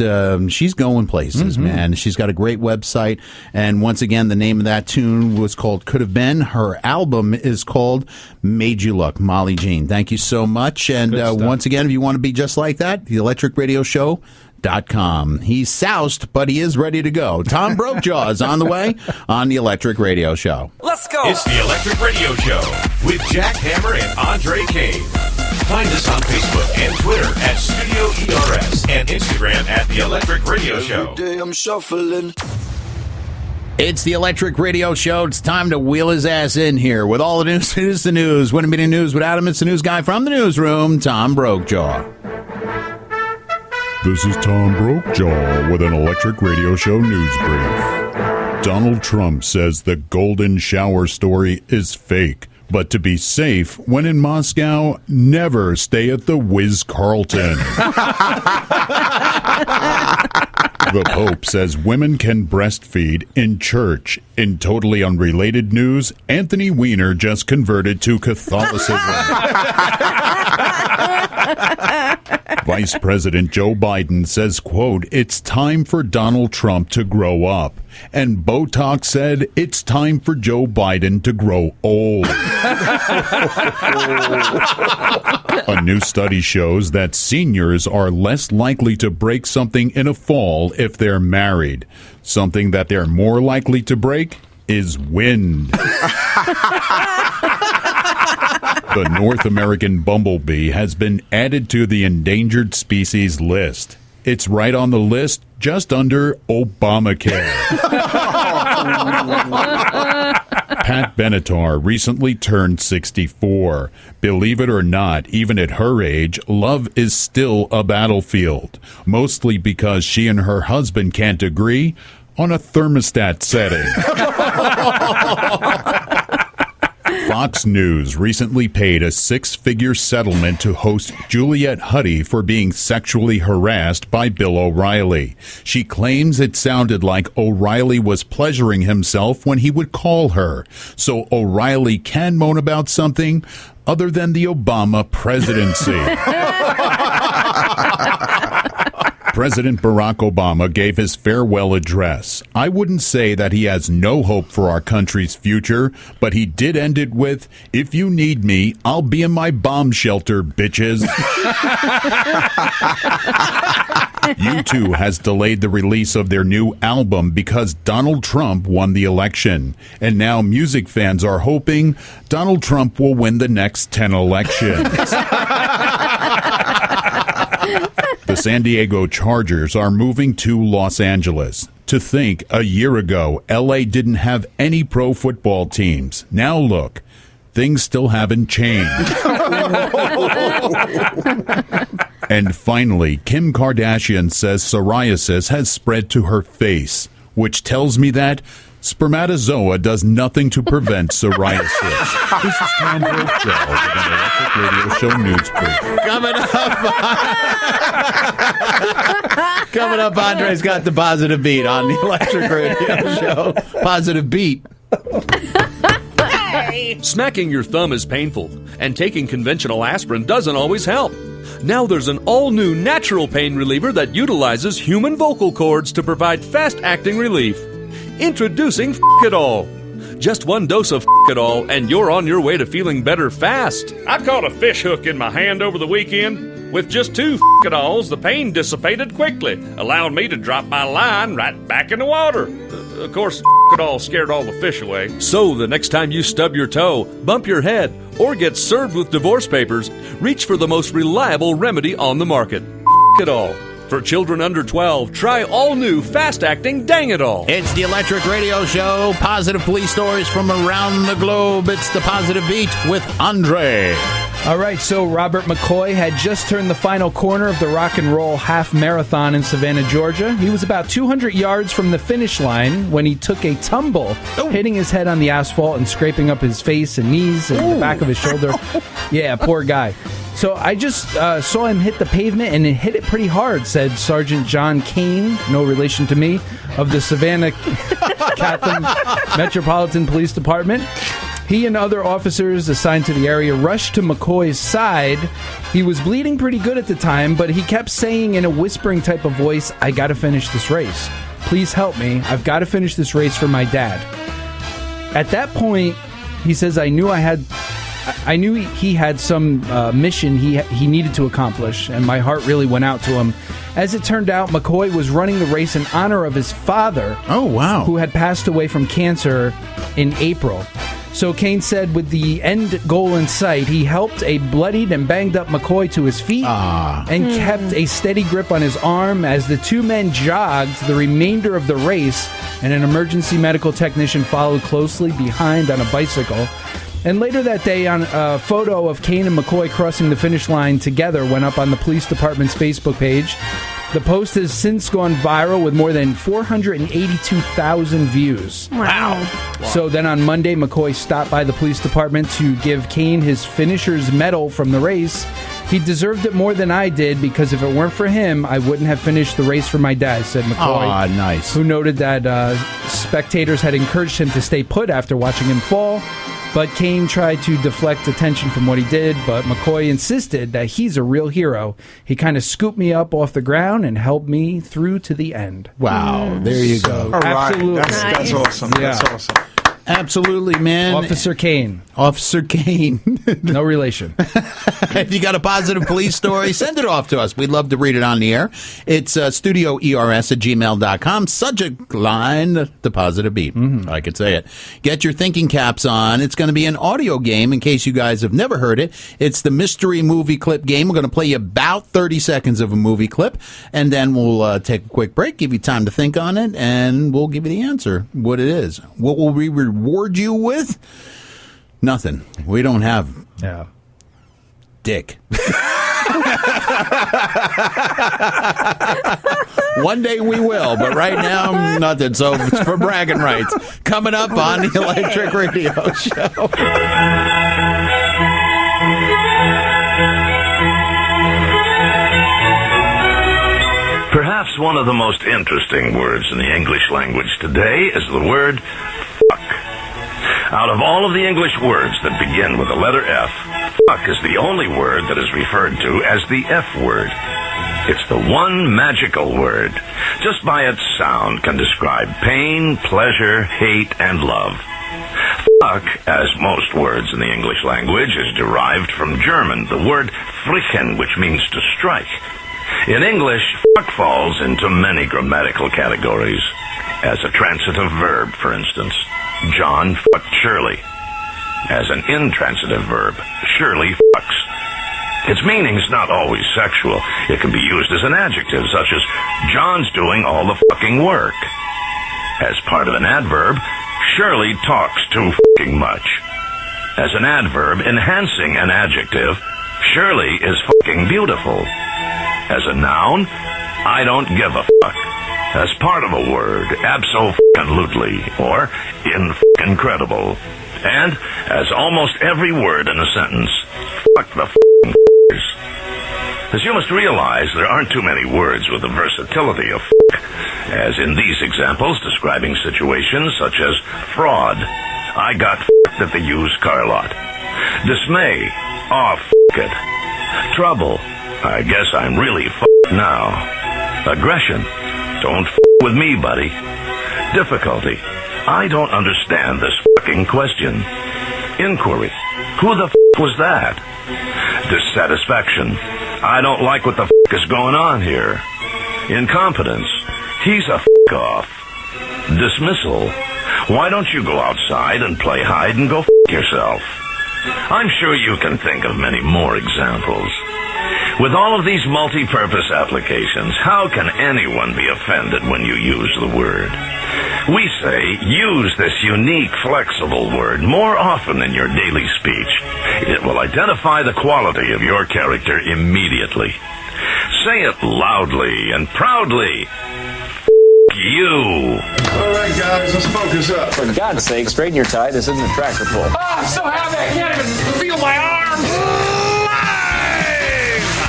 [SPEAKER 9] she's going places, man. She's got a great website, and once again, the name of that tune was called Could Have Been. Her album is called Made You Look. Molly Jean, thank you so much. And once again, if you want to be just like that, the Electric Radio Show.com. He's soused, but he is ready to go. Tom Brokejaw is on the way on the Electric Radio Show.
[SPEAKER 3] Let's go. It's the Electric Radio Show with Jack Hammer and Andre Cave. Find us on Facebook and Twitter at Studio ERS and Instagram at The Electric Radio Show.
[SPEAKER 16] Every day I'm shuffling.
[SPEAKER 9] It's the Electric Radio Show. It's time to wheel his ass in here with all the news. It is the news. Wouldn't be the news without him. It's the news guy from the newsroom, Tom Brokejaw.
[SPEAKER 17] This is Tom Brokejaw with an Electric Radio Show news brief. Donald Trump says the golden shower story is fake. But to be safe, when in Moscow, never stay at the Ritz-Carlton. The Pope says women can breastfeed in church. In totally unrelated news, Anthony Weiner just converted to Catholicism. Vice President Joe Biden says, quote, it's time for Donald Trump to grow up. And Botox said, it's time for Joe Biden to grow old. A new study shows that seniors are less likely to break something in a fall if they're married. Something that they're more likely to break is wind. The North American bumblebee has been added to the endangered species list. It's right on the list, just under Obamacare. Pat Benatar recently turned 64. Believe it or not, even at her age, love is still a battlefield. Mostly because she and her husband can't agree on a thermostat setting. Fox News recently paid a six-figure settlement to host Juliette Huddy for being sexually harassed by Bill O'Reilly. She claims it sounded like O'Reilly was pleasuring himself when he would call her. So O'Reilly can moan about something other than the Obama presidency. President Barack Obama gave his farewell address. I wouldn't say that he has no hope for our country's future, but he did end it with, if you need me, I'll be in my bomb shelter, bitches. U2 has delayed the release of their new album because Donald Trump won the election. And now music fans are hoping Donald Trump will win the next 10 elections. The San Diego Chargers are moving to Los Angeles. To think, a year ago, LA didn't have any pro football teams. Now look, things still haven't changed. And finally, Kim Kardashian says psoriasis has spread to her face, which tells me that spermatozoa does nothing to prevent psoriasis. This is Tom Brokejaw with an Electric Radio Show news brief.
[SPEAKER 9] Coming up, Andre's got the positive beat on the Electric Radio Show. Positive beat.
[SPEAKER 12] Smacking your thumb is painful, and taking conventional aspirin doesn't always help. Now there's an all-new natural pain reliever that utilizes human vocal cords to provide fast-acting relief. Introducing It All. Just one dose of It All, and you're on your way to feeling better fast. I caught a fish hook in my hand over the weekend. With just 2 It Alls, the pain dissipated quickly, allowing me to drop my line right back in the water. Of course, It All scared all the fish away. So the next time you stub your toe, bump your head, or get served with divorce papers, reach for the most reliable remedy on the market. It All. For children under 12, try all-new, fast-acting Dang It All.
[SPEAKER 9] It's the Electric Radio Show. Positive police stories from around the globe. It's the Positive Beat with Andre.
[SPEAKER 10] All right, so Robert McCoy had just turned the final corner of the Rock and Roll Half Marathon in Savannah, Georgia. He was about 200 yards from the finish line when he took a tumble, hitting his head on the asphalt and scraping up his face and knees and the back of his shoulder. Yeah, poor guy. So I just saw him hit the pavement, and it hit it pretty hard, said Sergeant John Kane, no relation to me, of the Savannah Catholic Metropolitan Police Department. He and other officers assigned to the area rushed to McCoy's side. He was bleeding pretty good at the time, but he kept saying in a whispering type of voice, "I got to finish this race. Please help me. I've got to finish this race for my dad." At that point, he says, I knew he had some mission he needed to accomplish, and my heart really went out to him. As it turned out, McCoy was running the race in honor of his father.
[SPEAKER 9] Oh, wow.
[SPEAKER 10] Who had passed away from cancer in April. So Kane said with the end goal in sight, he helped a bloodied and banged up McCoy to his feet and kept a steady grip on his arm as the two men jogged the remainder of the race, and an emergency medical technician followed closely behind on a bicycle. And later that day, on a photo of Kane and McCoy crossing the finish line together went up on the police department's Facebook page. The post has since gone viral with more than 482,000 views.
[SPEAKER 11] Wow.
[SPEAKER 10] So then on Monday, McCoy stopped by the police department to give Kane his finisher's medal from the race. He deserved it more than I did, because if it weren't for him, I wouldn't have finished the race for my dad, said McCoy.
[SPEAKER 9] Aw, nice.
[SPEAKER 10] Who noted that spectators had encouraged him to stay put after watching him fall. But Kane tried to deflect attention from what he did, but McCoy insisted that he's a real hero. He kind of scooped me up off the ground and helped me through to the end.
[SPEAKER 9] Wow, there you go.
[SPEAKER 6] All right.
[SPEAKER 10] Absolutely.
[SPEAKER 6] That's awesome.
[SPEAKER 10] Yeah.
[SPEAKER 6] That's awesome.
[SPEAKER 9] Absolutely, man.
[SPEAKER 10] Officer Kane.
[SPEAKER 9] Officer Kane.
[SPEAKER 10] No relation.
[SPEAKER 9] If you got a positive police story, send it off to us. We'd love to read it on the air. It's studioers@gmail.com. Subject line, the Positive Beat. I could say it. Get your thinking caps on. It's going to be an audio game in case you guys have never heard it. It's the mystery movie clip game. We're going to play you about 30 seconds of a movie clip, and then we'll take a quick break, give you time to think on it, and we'll give you the answer, what it is. What will we reward you with? Nothing. We don't have dick. One day we will, but right now, nothing. So it's for bragging rights. Coming up on the Electric Radio Show.
[SPEAKER 16] Perhaps one of the most interesting words in the English language today is the word fuck. Out of all of the English words that begin with the letter F, fuck is the only word that is referred to as the F word. It's the one magical word. Just by its sound can describe pain, pleasure, hate, and love. Fuck, as most words in the English language, is derived from German, the word frichen, which means to strike. In English, fuck falls into many grammatical categories. As a transitive verb, for instance, John fucked Shirley. As an intransitive verb, Shirley fucks. Its meaning's not always sexual. It can be used as an adjective, such as John's doing all the fucking work. As part of an adverb, Shirley talks too fucking much. As an adverb enhancing an adjective, Shirley is fucking beautiful. As a noun, I don't give a fuck. As part of a word, abso-fucking-lutely, or in-fucking-credible. And, as almost every word in a sentence, fuck the fucking f***ers. As you must realize, there aren't too many words with the versatility of fuck, as in these examples describing situations such as fraud, I got fucked at the used car lot. Dismay, aw, fuck it. Trouble, I guess I'm really fucked now. Aggression, don't f*** with me, buddy. Difficulty. I don't understand this fucking question. Inquiry. Who the was that? Dissatisfaction. I don't like what the is going on here. Incompetence. He's a off. Dismissal. Why don't you go outside and play hide and go yourself? I'm sure you can think of many more examples. With all of these multi-purpose applications, how can anyone be offended when you use the word? We say, use this unique, flexible word more often in your daily speech. It will identify the quality of your character immediately. Say it loudly and proudly. You.
[SPEAKER 13] All right, guys, let's focus up.
[SPEAKER 4] For God's sake, straighten your tie. This isn't a tractor pull.
[SPEAKER 1] Oh, I'm so happy I can't even feel my arms.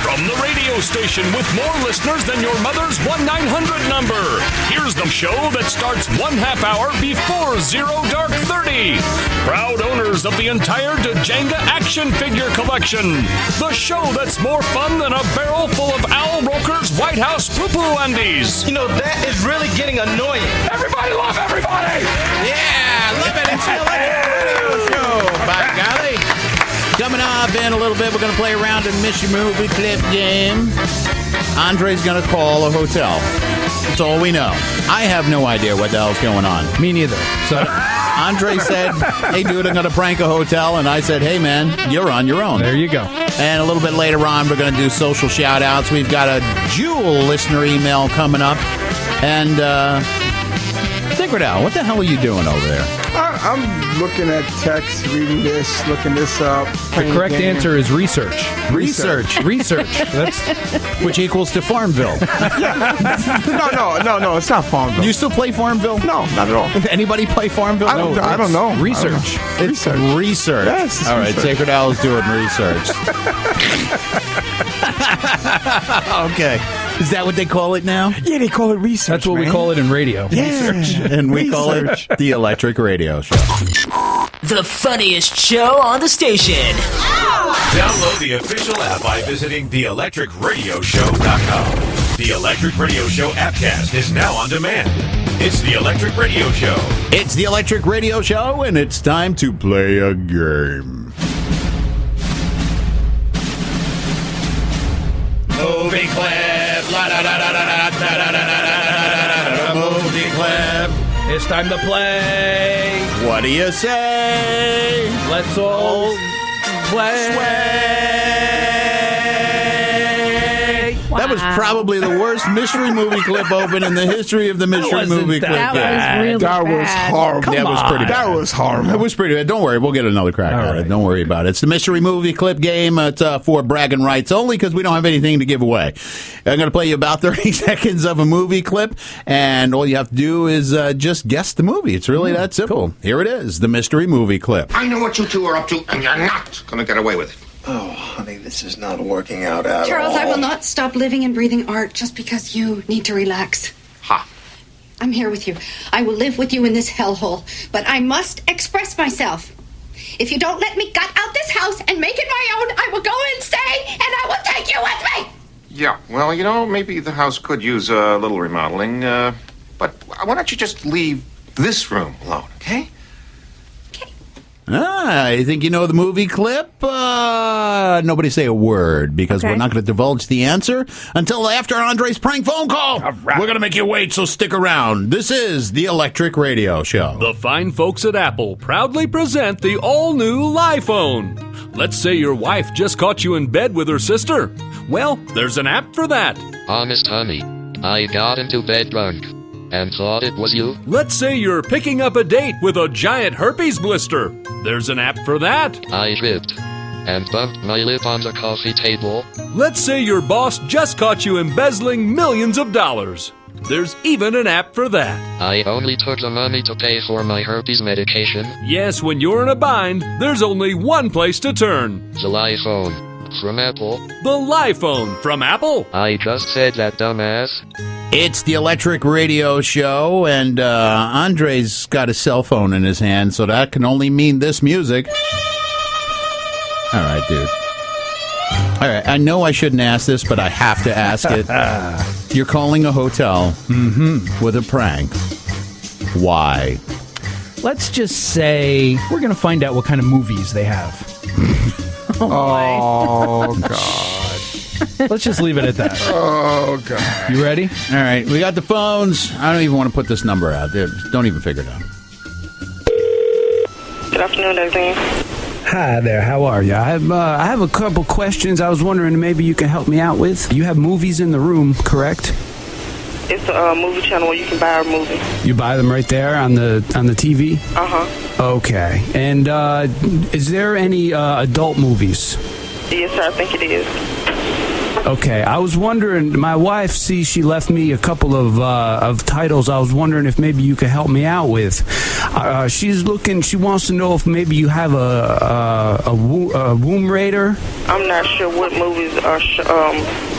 [SPEAKER 12] From the radio station with more listeners than your mother's 1-900 number. Here's the show that starts 1/2 hour before 0:30. Proud owners of the entire Django action figure collection. The show that's more fun than a barrel full of Al Roker's White House poo-poo undies.
[SPEAKER 1] You know, that is really getting annoying. Everybody love everybody.
[SPEAKER 9] Yeah, love it. It's the Electric Radio Show. By golly. Coming up in a little bit, we're going to play around a Mystery Movie Clip game. Andre's going to call a hotel. That's all we know. I have no idea what the hell's going on.
[SPEAKER 10] Me neither. So
[SPEAKER 9] Andre said, hey, dude, I'm going to prank a hotel. And I said, hey, man, you're on your own.
[SPEAKER 10] There you go.
[SPEAKER 9] And a little bit later on, we're going to do social shout-outs. We've got a Jewel listener email coming up. And, Digradell, what the hell are you doing over there?
[SPEAKER 6] I'm looking at text, reading this, looking this up.
[SPEAKER 10] The correct answer is research.
[SPEAKER 9] Research.
[SPEAKER 10] That's
[SPEAKER 9] which equals to Farmville.
[SPEAKER 6] No, it's not Farmville.
[SPEAKER 9] Do you still play Farmville?
[SPEAKER 6] No, not at all.
[SPEAKER 9] Anybody play Farmville?
[SPEAKER 6] I don't know.
[SPEAKER 10] Research.
[SPEAKER 9] It's research.
[SPEAKER 6] Yes,
[SPEAKER 9] all right,
[SPEAKER 6] research.
[SPEAKER 9] Sacred Owl is doing research. Okay. Is that what they call it now?
[SPEAKER 6] Yeah, they call it research.
[SPEAKER 10] That's what we call it in radio.
[SPEAKER 6] Yeah.
[SPEAKER 10] Research.
[SPEAKER 9] And we call it the Electric Radio Show.
[SPEAKER 18] The funniest show on the station.
[SPEAKER 3] Download the official app by visiting theelectricradioshow.com. The Electric Radio Show appcast is now on demand. It's the Electric Radio Show.
[SPEAKER 9] It's the Electric Radio Show, and it's time to play a game. Movie clip. La da da da da da da da da. Movie clip.
[SPEAKER 10] It's time to play.
[SPEAKER 9] What do you say?
[SPEAKER 10] Let's all play.
[SPEAKER 9] That was probably the worst mystery movie clip open in the history of the mystery movie clip.
[SPEAKER 11] That was really
[SPEAKER 6] That was
[SPEAKER 11] bad.
[SPEAKER 6] horrible.
[SPEAKER 9] That was pretty bad.
[SPEAKER 6] That was horrible.
[SPEAKER 9] It was pretty bad. Don't worry. We'll get another crack at it. Don't worry about it. It's the mystery movie clip game. It's for bragging rights only because we don't have anything to give away. I'm going to play you about 30 seconds of a movie clip, and all you have to do is just guess the movie. It's really that simple. Cool. Here it is, the mystery movie clip.
[SPEAKER 5] I know what you two are up to, and you're not going to get away with it.
[SPEAKER 19] Oh, honey, this is not working out at
[SPEAKER 20] Charles,
[SPEAKER 19] all.
[SPEAKER 20] I will not stop living and breathing art just because you need to relax.
[SPEAKER 5] Ha.
[SPEAKER 20] I'm here with you. I will live with you in this hellhole, but I must express myself. If you don't let me gut out this house and make it my own, I will go insane and I will take you with me!
[SPEAKER 5] Yeah, well, you know, maybe the house could use a little remodeling, but why don't you just leave this room alone, okay?
[SPEAKER 9] I think you know the movie clip. Nobody say a word because we're not going to divulge the answer until after Andre's prank phone call. We're going to make you wait, so stick around. This is the Electric Radio Show.
[SPEAKER 12] The fine folks at Apple proudly present the all-new iPhone. Let's say your wife just caught you in bed with her sister. Well, there's an app for that.
[SPEAKER 21] Honest, honey, I got into bed drunk and thought it was you.
[SPEAKER 12] Let's say you're picking up a date with a giant herpes blister. There's an app for that.
[SPEAKER 21] I tripped and bumped my lip on the coffee table.
[SPEAKER 12] Let's say your boss just caught you embezzling millions of dollars. There's even an app for that.
[SPEAKER 21] I only took the money to pay for my herpes medication.
[SPEAKER 12] Yes, when you're in a bind, there's only one place to turn.
[SPEAKER 21] The iPhone from Apple.
[SPEAKER 12] The iPhone from Apple.
[SPEAKER 21] I just said that, dumbass.
[SPEAKER 9] It's the Electric Radio Show, and Andre's got a cell phone in his hand, so that can only mean this music. All right, dude. All right, I know I shouldn't ask this, but I have to ask it. You're calling a hotel with a prank.
[SPEAKER 17] Why?
[SPEAKER 10] Let's just say we're going to find out what kind of movies they have.
[SPEAKER 6] Oh, God.
[SPEAKER 10] Let's just leave it at that.
[SPEAKER 6] Oh, God.
[SPEAKER 10] You ready?
[SPEAKER 9] All right, we got the phones. I don't even want to put this number out there. Don't even figure it out.
[SPEAKER 7] Good afternoon, everything.
[SPEAKER 22] Hi there, how are you? I have a couple questions I was wondering maybe you can help me out with. You have movies in the room, correct?
[SPEAKER 7] It's a movie channel where you can buy a movie.
[SPEAKER 22] You buy them right there on the TV?
[SPEAKER 7] Uh-huh.
[SPEAKER 22] Okay. And is there any adult movies?
[SPEAKER 7] Yes, sir, I think it is.
[SPEAKER 22] Okay, I was wondering, my wife, she left me a couple of titles I was wondering if maybe you could help me out with. She wants to know if maybe you have a Womb Raider.
[SPEAKER 7] I'm not sure what movies are,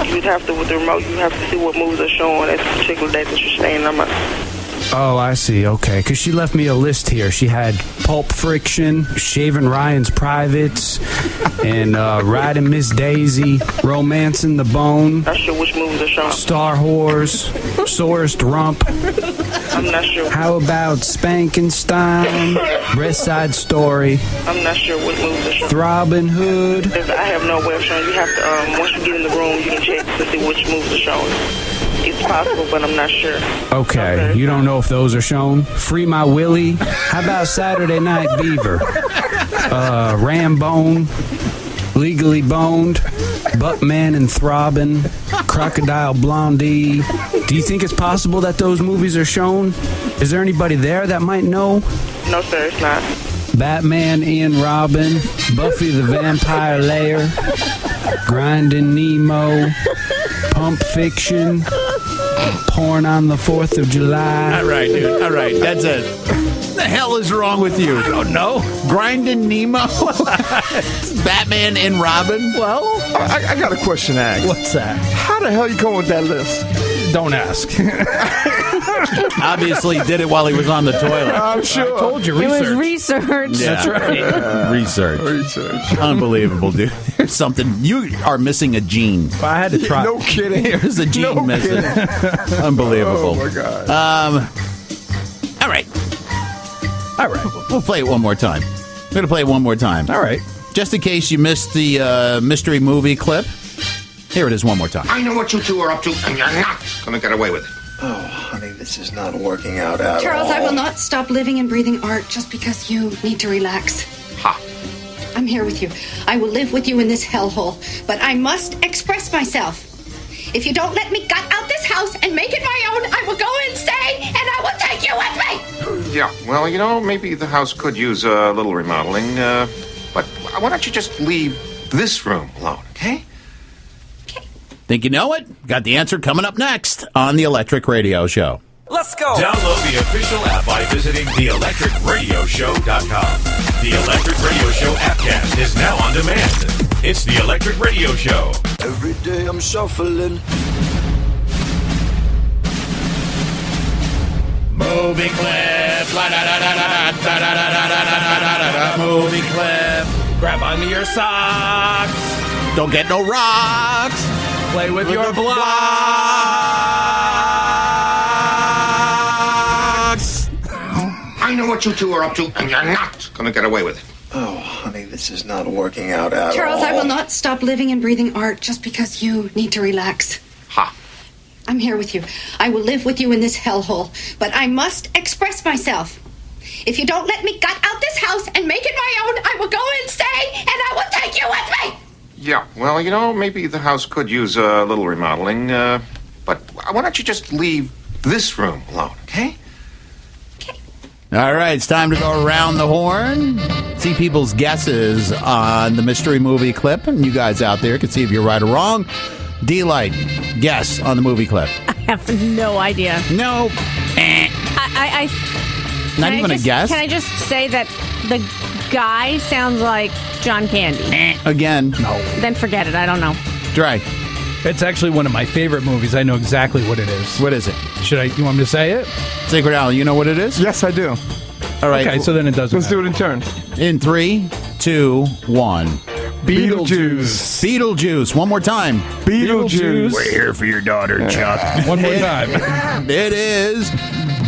[SPEAKER 7] you'd have to, with the remote, you have to see what movies are showing at the particular date that you're staying.
[SPEAKER 22] Oh, I see. Okay, because she left me a list here. She had Pulp Friction, Shaving Ryan's Privates, and Riding Miss Daisy, Romancing the Bone.
[SPEAKER 7] Not sure which movies are showing.
[SPEAKER 22] Star Wars, Sorest Rump.
[SPEAKER 7] I'm not sure.
[SPEAKER 22] How about Spankenstein, West Side Story?
[SPEAKER 7] I'm not sure what movies are showing.
[SPEAKER 22] Throbbing Hood.
[SPEAKER 7] I have no way of showing. You have to, once you get in the room, you can check to see which movies are showing. It's possible, but I'm not sure.
[SPEAKER 22] Okay, you don't know if those are shown? Free My Willie. How about Saturday Night Beaver? Rambone, Legally Boned, Buttman and Throbbing, Crocodile Blondie. Do you think it's possible that those movies are shown? Is there anybody there that might know?
[SPEAKER 7] No, sir, it's not.
[SPEAKER 22] Batman and Robin, Buffy the Vampire Slayer, Grinding Nemo, Pulp Fiction, Porn on the 4th of July.
[SPEAKER 9] All right, dude. All right. That's it. What the hell is wrong with you? I
[SPEAKER 10] don't know.
[SPEAKER 9] Grinding Nemo? Batman and Robin?
[SPEAKER 10] Well,
[SPEAKER 6] I got a question to ask.
[SPEAKER 10] What's that?
[SPEAKER 6] How the hell you going with that list?
[SPEAKER 10] Don't ask.
[SPEAKER 9] Obviously did it while he was on the toilet.
[SPEAKER 6] I'm sure.
[SPEAKER 10] I told you,
[SPEAKER 11] It
[SPEAKER 10] research.
[SPEAKER 11] was research.
[SPEAKER 9] Yeah.
[SPEAKER 10] That's right.
[SPEAKER 9] Research. Unbelievable, dude. There's something. You are missing a gene.
[SPEAKER 10] I had to try.
[SPEAKER 6] No kidding.
[SPEAKER 9] There's a gene missing. Unbelievable.
[SPEAKER 6] Oh, my God.
[SPEAKER 9] All right. We'll play it one more time. We're going to play it one more time.
[SPEAKER 10] All right.
[SPEAKER 9] Just in case you missed the mystery movie clip, here it is one more time.
[SPEAKER 5] I know what you two are up to, and you're not going to get away with it.
[SPEAKER 19] Oh, honey, this is not working out at
[SPEAKER 20] Charles,
[SPEAKER 19] all.
[SPEAKER 20] I will not stop living and breathing art just because you need to relax.
[SPEAKER 5] Ha.
[SPEAKER 20] I'm here with you. I will live with you in this hellhole, but I must express myself. If you don't let me gut out this house and make it my own, I will go insane and I will take you with me!
[SPEAKER 5] Yeah, well, maybe the house could use a little remodeling, but why don't you just leave this room alone, okay?
[SPEAKER 9] Think you know it? Got the answer coming up next on the Electric Radio Show.
[SPEAKER 3] Let's go. Download the official app by visiting theelectricradioshow.com. The Electric Radio Show appcast is now on demand. It's the Electric Radio Show.
[SPEAKER 1] Every day I'm shuffling.
[SPEAKER 9] Movie clip. Movie clip.
[SPEAKER 10] Grab onto your socks.
[SPEAKER 9] Don't get no rocks.
[SPEAKER 10] Play with your blocks.
[SPEAKER 5] I know what you two are up to, and you're not going to get away with it.
[SPEAKER 19] Oh, honey, this is not working out at
[SPEAKER 20] Charles,
[SPEAKER 19] all.
[SPEAKER 20] I will not stop living and breathing art just because you need to relax.
[SPEAKER 5] Ha.
[SPEAKER 20] I'm here with you. I will live with you in this hellhole, but I must express myself. If you don't let me gut out this house and make it my own, I will go insane and I will take you with me!
[SPEAKER 5] Yeah, well, maybe the house could use a little remodeling, but why don't you just leave this room alone, okay?
[SPEAKER 9] All right, it's time to go around the horn, see people's guesses on the mystery movie clip, and you guys out there can see if you're right or wrong. D-Light, guess on the movie clip.
[SPEAKER 11] I have no idea.
[SPEAKER 9] No. Not even a guess?
[SPEAKER 11] Can I just say that the guy sounds like John Candy?
[SPEAKER 9] Again, no.
[SPEAKER 11] Then forget it. I don't know.
[SPEAKER 9] Dre.
[SPEAKER 10] It's actually one of my favorite movies. I know exactly what it is.
[SPEAKER 9] What is it?
[SPEAKER 10] You want me to say it?
[SPEAKER 9] Secret Alley, you know what it is?
[SPEAKER 6] Yes, I do.
[SPEAKER 9] All right.
[SPEAKER 10] Okay, so then it doesn't
[SPEAKER 6] Let's do it in turn.
[SPEAKER 9] In 3, 2, 1.
[SPEAKER 6] Beetlejuice.
[SPEAKER 9] Beetlejuice. One more time.
[SPEAKER 6] Beetlejuice.
[SPEAKER 9] We're here for your daughter, Chuck.
[SPEAKER 10] One more time.
[SPEAKER 9] It is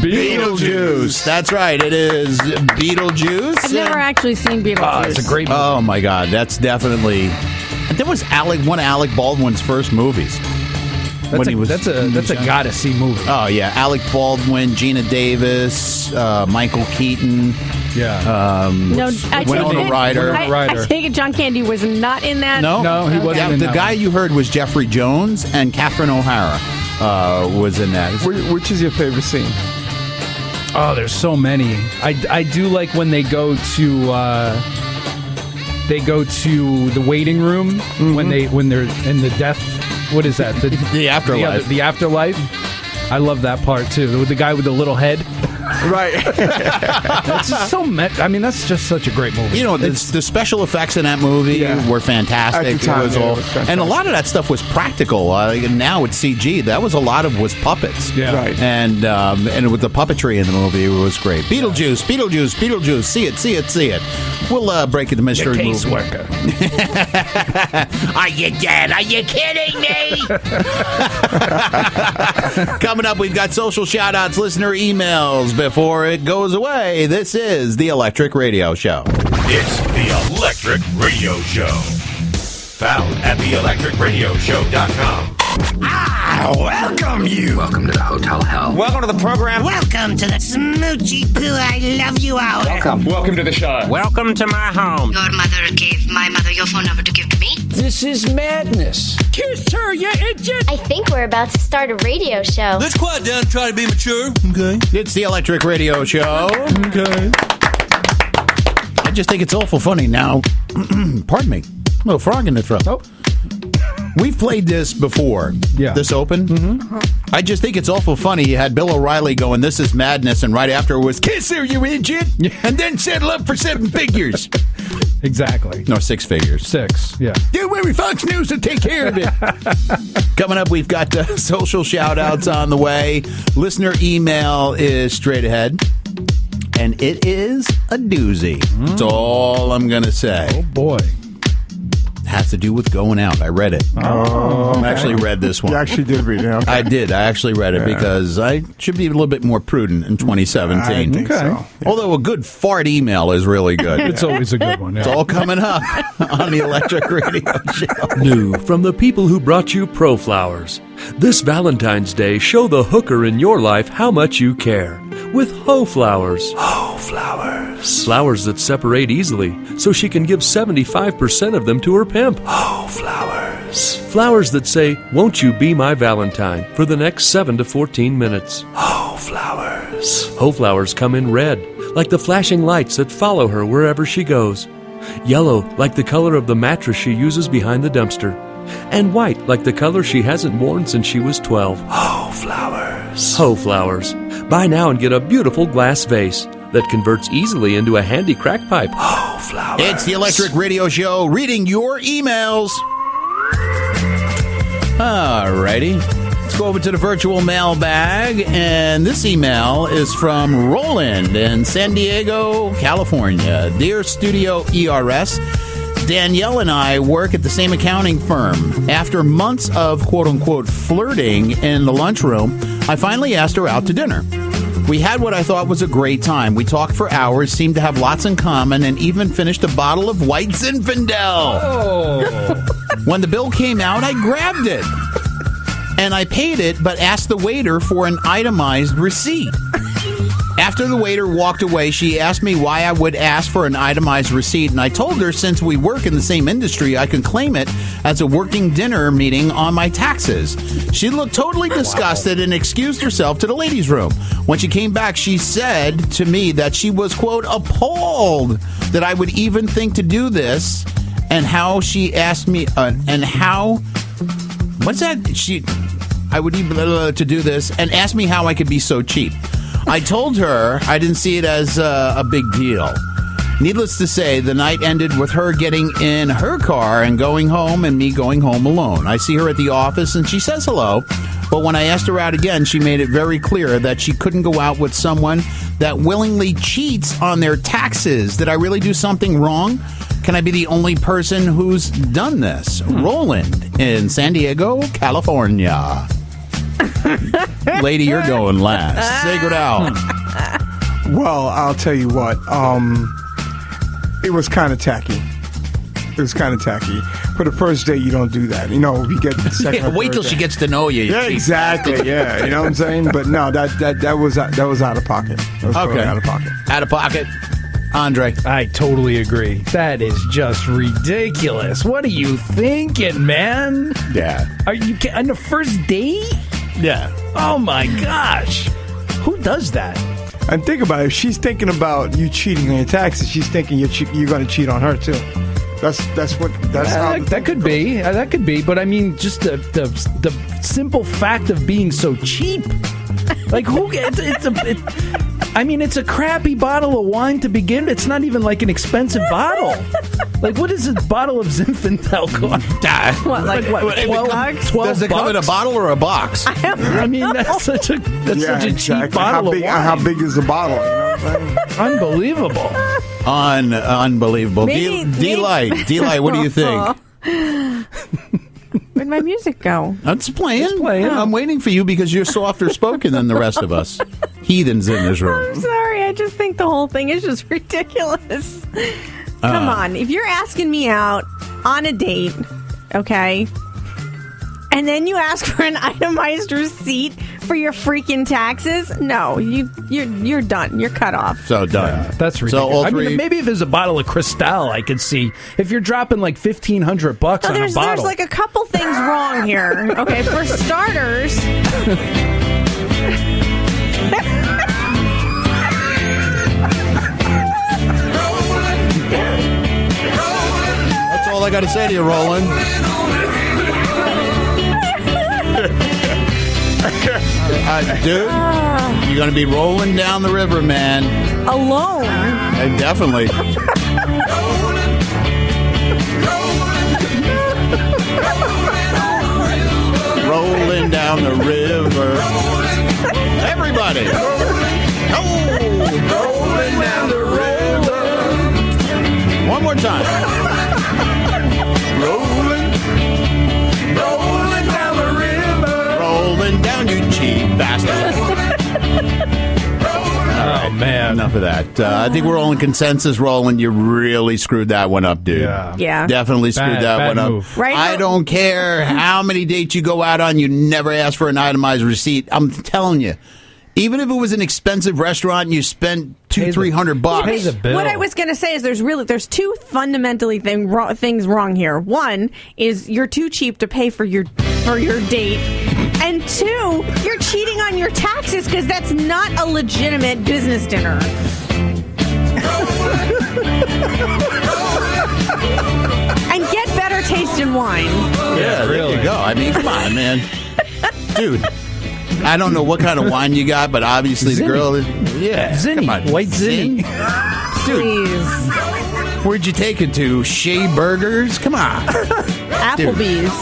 [SPEAKER 9] Beetlejuice. That's right. It is Beetlejuice.
[SPEAKER 11] I've never actually seen Beetlejuice.
[SPEAKER 10] It's a great movie.
[SPEAKER 9] Oh, my God. That's definitely... That was one of Alec Baldwin's first movies.
[SPEAKER 10] That's a gotta-see movie.
[SPEAKER 9] Oh, yeah. Alec Baldwin, Gina Davis, Michael Keaton.
[SPEAKER 10] Yeah.
[SPEAKER 9] Winona Ryder.
[SPEAKER 11] I take it John Candy was not in that.
[SPEAKER 10] No, he wasn't in
[SPEAKER 9] the
[SPEAKER 10] that
[SPEAKER 9] guy
[SPEAKER 10] one.
[SPEAKER 9] you heard was Jeffrey Jones, and Catherine O'Hara was in that.
[SPEAKER 6] Which is your favorite scene?
[SPEAKER 10] Oh, there's so many. I do like when they go to the waiting room when they're in the death. What is that?
[SPEAKER 9] The afterlife.
[SPEAKER 10] The afterlife. I love that part too. With the guy with the little head.
[SPEAKER 6] Right.
[SPEAKER 10] That's just that's just such a great movie.
[SPEAKER 9] You know, the special effects in that movie were fantastic.
[SPEAKER 6] At the time,
[SPEAKER 9] it was and a lot of that stuff was practical. Now it's CG. That was a lot of was puppets.
[SPEAKER 10] Yeah.
[SPEAKER 6] Right.
[SPEAKER 9] And with the puppetry in the movie, it was great. Beetlejuice, Beetlejuice, Beetlejuice. See it, see it, see it. We'll break into mystery movie.
[SPEAKER 10] Caseworker.
[SPEAKER 9] Are you dead? Are you kidding me? Coming up, we've got social shout-outs, listener emails. Before it goes away, this is the Electric Radio Show.
[SPEAKER 3] It's the Electric Radio Show. Found at theelectricradioshow.com.
[SPEAKER 1] Welcome you.
[SPEAKER 2] Welcome to the Hotel Hell.
[SPEAKER 1] Welcome to the program.
[SPEAKER 8] Welcome to the smoochy poo. I love you out.
[SPEAKER 1] Welcome to the show.
[SPEAKER 8] Welcome to my home.
[SPEAKER 20] Your mother gave my mother your phone number to give to me.
[SPEAKER 2] This is madness.
[SPEAKER 8] Kiss her, you idiot. I think we're about to start a radio show.
[SPEAKER 1] Let's quiet down and try to be mature.
[SPEAKER 9] Okay. It's the Electric Radio Show.
[SPEAKER 6] Okay.
[SPEAKER 9] I just think it's awful funny now. Pardon me. A little frog in the throat.
[SPEAKER 10] Oh.
[SPEAKER 9] We've played this before.
[SPEAKER 10] Yeah.
[SPEAKER 9] This open.
[SPEAKER 10] Mm-hmm.
[SPEAKER 9] I just think it's awful funny. You had Bill O'Reilly going, "This is madness," and right after it was, "Kiss her, you idiot," and then settle up for 7 figures.
[SPEAKER 10] Exactly.
[SPEAKER 9] No, 6 figures.
[SPEAKER 10] 6, yeah.
[SPEAKER 9] Don't worry, Fox News will take care of it. Coming up, we've got social shout-outs on the way. Listener email is straight ahead. And it is a doozy. That's all I'm going to say.
[SPEAKER 10] Oh, boy.
[SPEAKER 9] Has to do with going out. I read it.
[SPEAKER 6] Oh, okay.
[SPEAKER 9] I actually read this one.
[SPEAKER 6] You actually did read it. Okay.
[SPEAKER 9] I did. I actually read it because I should be a little bit more prudent in 2017.
[SPEAKER 6] I think so. Yeah.
[SPEAKER 9] Although a good fart email is really good.
[SPEAKER 10] It's always a good one. Yeah.
[SPEAKER 9] It's all coming up on the Electric Radio Show.
[SPEAKER 12] New from the people who brought you Pro Flowers. This Valentine's Day, show the hooker in your life how much you care with Ho Flowers. Ho Flowers. Flowers that separate easily, so she can give 75% of them to her pimp. Ho Flowers. Flowers that say, "Won't you be my Valentine?" for the next 7 to 14 minutes. Ho Flowers. Ho Flowers come in red, like the flashing lights that follow her wherever she goes. Yellow, like the color of the mattress she uses behind the dumpster. And white, like the color she hasn't worn since she was 12. Ho Flowers. Ho Flowers. Buy now and get a beautiful glass vase that converts easily into a handy crack pipe. Ho Flowers.
[SPEAKER 9] It's the Electric Radio Show, reading your emails. Alrighty. Let's go over to the virtual mailbag, and this email is from Roland in San Diego, California. Dear Studio ERS, Danielle and I work at the same accounting firm. After months of quote-unquote flirting in the lunchroom, I finally asked her out to dinner. We had what I thought was a great time. We talked for hours, seemed to have lots in common, and even finished a bottle of White Zinfandel.
[SPEAKER 10] Oh.
[SPEAKER 9] When the bill came out, I grabbed it. And I paid it, but asked the waiter for an itemized receipt. After the waiter walked away, she asked me why I would ask for an itemized receipt, and I told her since we work in the same industry, I can claim it as a working dinner meeting on my taxes. She looked totally disgusted and excused herself to the ladies' room. When she came back, she said to me that she was, quote, appalled that I would even think to do this, and how she asked me, I would even to do this, and asked me how I could be so cheap. I told her I didn't see it as a big deal. Needless to say, the night ended with her getting in her car and going home, and me going home alone. I see her at the office, and she says hello, but when I asked her out again, she made it very clear that she couldn't go out with someone that willingly cheats on their taxes. Did I really do something wrong? Can I be the only person who's done this? Roland in San Diego, California. Lady, you're going last. Sacred Owl.
[SPEAKER 6] Well, I'll tell you what. It was kind of tacky. For the first day, you don't do that. You know, if you get the second.
[SPEAKER 9] Yeah, wait till she gets to know you.
[SPEAKER 6] Yeah, exactly. Yeah, you know what I'm saying. But no, that was out of pocket. That was totally out of pocket.
[SPEAKER 9] Out of pocket. Andre,
[SPEAKER 10] I totally agree. That is just ridiculous. What are you thinking, man?
[SPEAKER 9] Yeah.
[SPEAKER 10] Are you on the first date?
[SPEAKER 9] Yeah.
[SPEAKER 10] Oh my gosh. Who does that?
[SPEAKER 6] And think about it. If she's thinking about you cheating on your taxes, she's thinking you're going to cheat on her too. That's how
[SPEAKER 10] that could be. That could be. But I mean, just the simple fact of being so cheap. Like who? It's a crappy bottle of wine to begin. It's not even like an expensive bottle. Like, what is a bottle of Zinfandel cost?
[SPEAKER 11] What, like what? 12
[SPEAKER 9] Does it come in a bottle or a box?
[SPEAKER 11] I
[SPEAKER 10] mean, that's such a cheap bottle of wine.
[SPEAKER 6] How big is the bottle? You know what I'm saying?
[SPEAKER 10] Unbelievable.
[SPEAKER 9] Unbelievable. D-Light, what do you think?
[SPEAKER 11] Where'd my music go?
[SPEAKER 9] It's playing. I'm waiting for you because you're softer spoken than the rest of us. Heathens in this room.
[SPEAKER 11] I'm sorry. I just think the whole thing is just ridiculous. Come on. If you're asking me out on a date, okay, and then you ask for an itemized receipt for your freaking taxes, no, you're done. You're cut off.
[SPEAKER 9] So done.
[SPEAKER 10] Yeah, that's ridiculous.
[SPEAKER 9] So all three,
[SPEAKER 10] maybe if there's a bottle of Cristal, I could see. If you're dropping like $1,500 on a bottle.
[SPEAKER 11] There's like a couple things wrong here. Okay, for starters.
[SPEAKER 9] That's all I got to say to you, Roland. Dude, you're going to be rolling down the river, man.
[SPEAKER 11] Alone?
[SPEAKER 9] Definitely. Rolling down the river. Everybody. Rolling down the river. One more time. Rolling down the river. Rolling down, you cheap bastard.
[SPEAKER 10] Oh, man.
[SPEAKER 9] Enough of that. I think we're all in consensus, Roland. You really screwed that one up, dude.
[SPEAKER 11] Yeah.
[SPEAKER 9] Definitely screwed that one up.
[SPEAKER 11] Right?
[SPEAKER 9] I don't care how many dates you go out on, you never ask for an itemized receipt. I'm telling you. Even if it was an expensive restaurant and you spent $200-$300.
[SPEAKER 10] Pay the bill.
[SPEAKER 11] What I was going to say is there's two fundamentally things wrong here. One is you're too cheap to pay for your date. And two, you're cheating on your taxes because that's not a legitimate business dinner. And get better taste in wine.
[SPEAKER 9] Yeah, there you go. I mean, come on, man. Dude. I don't know what kind of wine you got, but obviously the girl is... Yeah,
[SPEAKER 10] Zinni.
[SPEAKER 9] Come on.
[SPEAKER 10] White Zinni.
[SPEAKER 9] Dude, where'd you take it to? Shea Burgers? Come on.
[SPEAKER 11] Applebee's.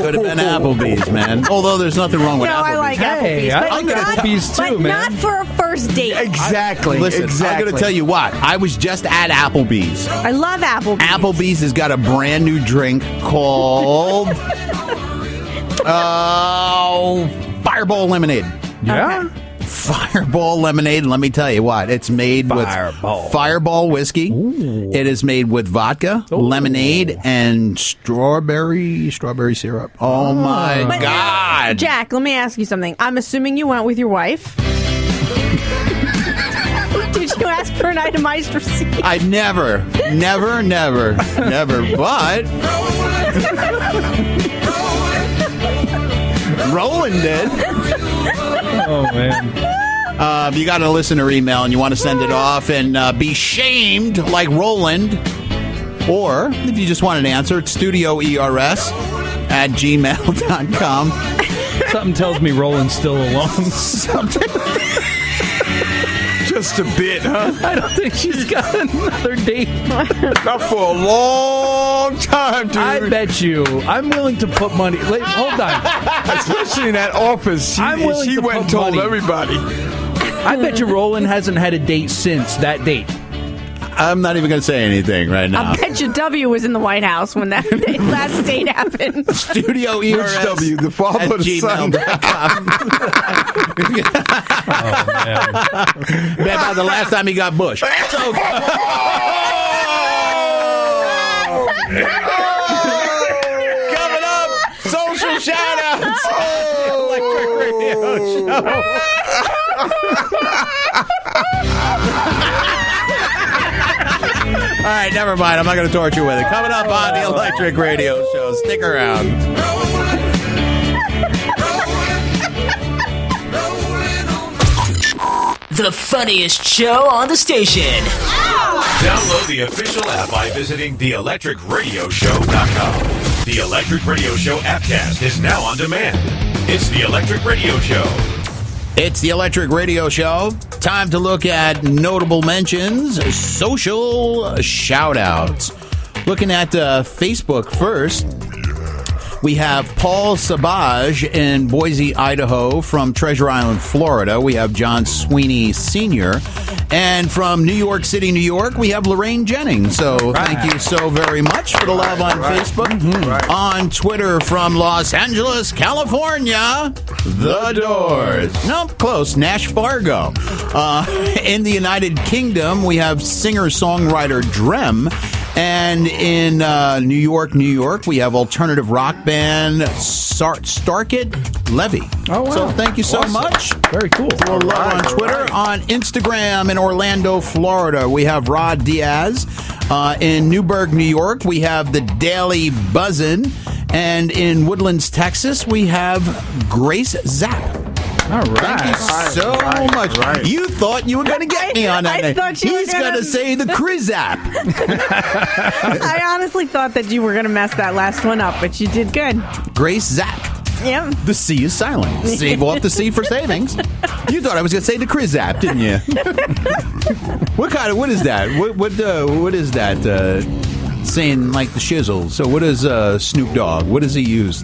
[SPEAKER 9] Could have been Applebee's, man. Although there's nothing wrong with Applebee's.
[SPEAKER 11] I like
[SPEAKER 10] Hey,
[SPEAKER 11] Applebee's.
[SPEAKER 10] I like Applebee's too,
[SPEAKER 11] but
[SPEAKER 10] man.
[SPEAKER 11] not for a first date.
[SPEAKER 6] Exactly.
[SPEAKER 9] Listen, I'm going to tell you what. I was just at Applebee's.
[SPEAKER 11] I love Applebee's.
[SPEAKER 9] Applebee's has got a brand new drink called... Fireball Lemonade.
[SPEAKER 10] Yeah?
[SPEAKER 11] Okay.
[SPEAKER 9] Fireball Lemonade, and let me tell you what, it's made with Fireball whiskey. Ooh. It is made with vodka, lemonade, and strawberry syrup. Oh my God.
[SPEAKER 11] Jack, let me ask you something. I'm assuming you went with your wife. Did you ask for an itemized receipt?
[SPEAKER 9] I never, but... Roland did.
[SPEAKER 10] Oh, man.
[SPEAKER 9] You got a listener email and you want to send it off and be shamed like Roland. Or if you just want an answer, it's studioers@gmail.com.
[SPEAKER 10] Something tells me Roland's still alone.
[SPEAKER 6] Just a bit, huh?
[SPEAKER 10] I don't think she's got another date.
[SPEAKER 6] Not for a long time, dude.
[SPEAKER 10] I bet you. I'm willing to put money. Hold on.
[SPEAKER 6] Especially in that office. She went and told everybody.
[SPEAKER 10] I bet you Roland hasn't had a date since that date.
[SPEAKER 9] I'm not even going to say anything right now.
[SPEAKER 11] I bet you W was in the White House when that last date happened.
[SPEAKER 9] Studio ERS.
[SPEAKER 6] Which W? The father or the son?
[SPEAKER 10] Oh, man.
[SPEAKER 9] Man, about the last time he got Bush. So, coming up, social shout-outs. Electric Radio Show. All right, never mind. I'm not going to torture you with it. Coming up on the Electric Radio Show. Stick around.
[SPEAKER 18] The funniest show on the station.
[SPEAKER 3] Download the official app by visiting theelectricradioshow.com. The Electric Radio Show appcast is now on demand. It's the Electric Radio Show.
[SPEAKER 9] It's the Electric Radio Show. Time to look at notable mentions, social shout-outs. Looking at Facebook first, we have Paul Sabaj in Boise, Idaho, from Treasure Island, Florida. We have John Sweeney Sr. And from New York City, New York, we have Lorraine Jennings. So thank you so very much for the love on Facebook. On Twitter from Los Angeles, California, The Doors. Nope, close. Nash Fargo. In the United Kingdom, we have singer-songwriter Drem. And in New York, we have alternative rock band Starkid Levy.
[SPEAKER 10] Oh, wow.
[SPEAKER 9] So thank you so much.
[SPEAKER 10] Very cool.
[SPEAKER 9] A little love on Twitter. On Instagram in Orlando, Florida, we have Rod Diaz. In Newburgh, New York, we have the Daily Buzzin'. And in Woodlands, Texas, we have Grace Zapp.
[SPEAKER 10] All right.
[SPEAKER 9] Thank you so much. Right. You thought you were going to get me on that. He's going to say the Krizap.
[SPEAKER 11] I honestly thought that you were going to mess that last one up, but you did good.
[SPEAKER 9] Grace Zapp.
[SPEAKER 11] Yep.
[SPEAKER 9] The C is silent. Save off the C for savings. You thought I was going to say the Krizap, didn't you? What is that? What is that? Saying like the shizzle. So what is Snoop Dogg? What does he use?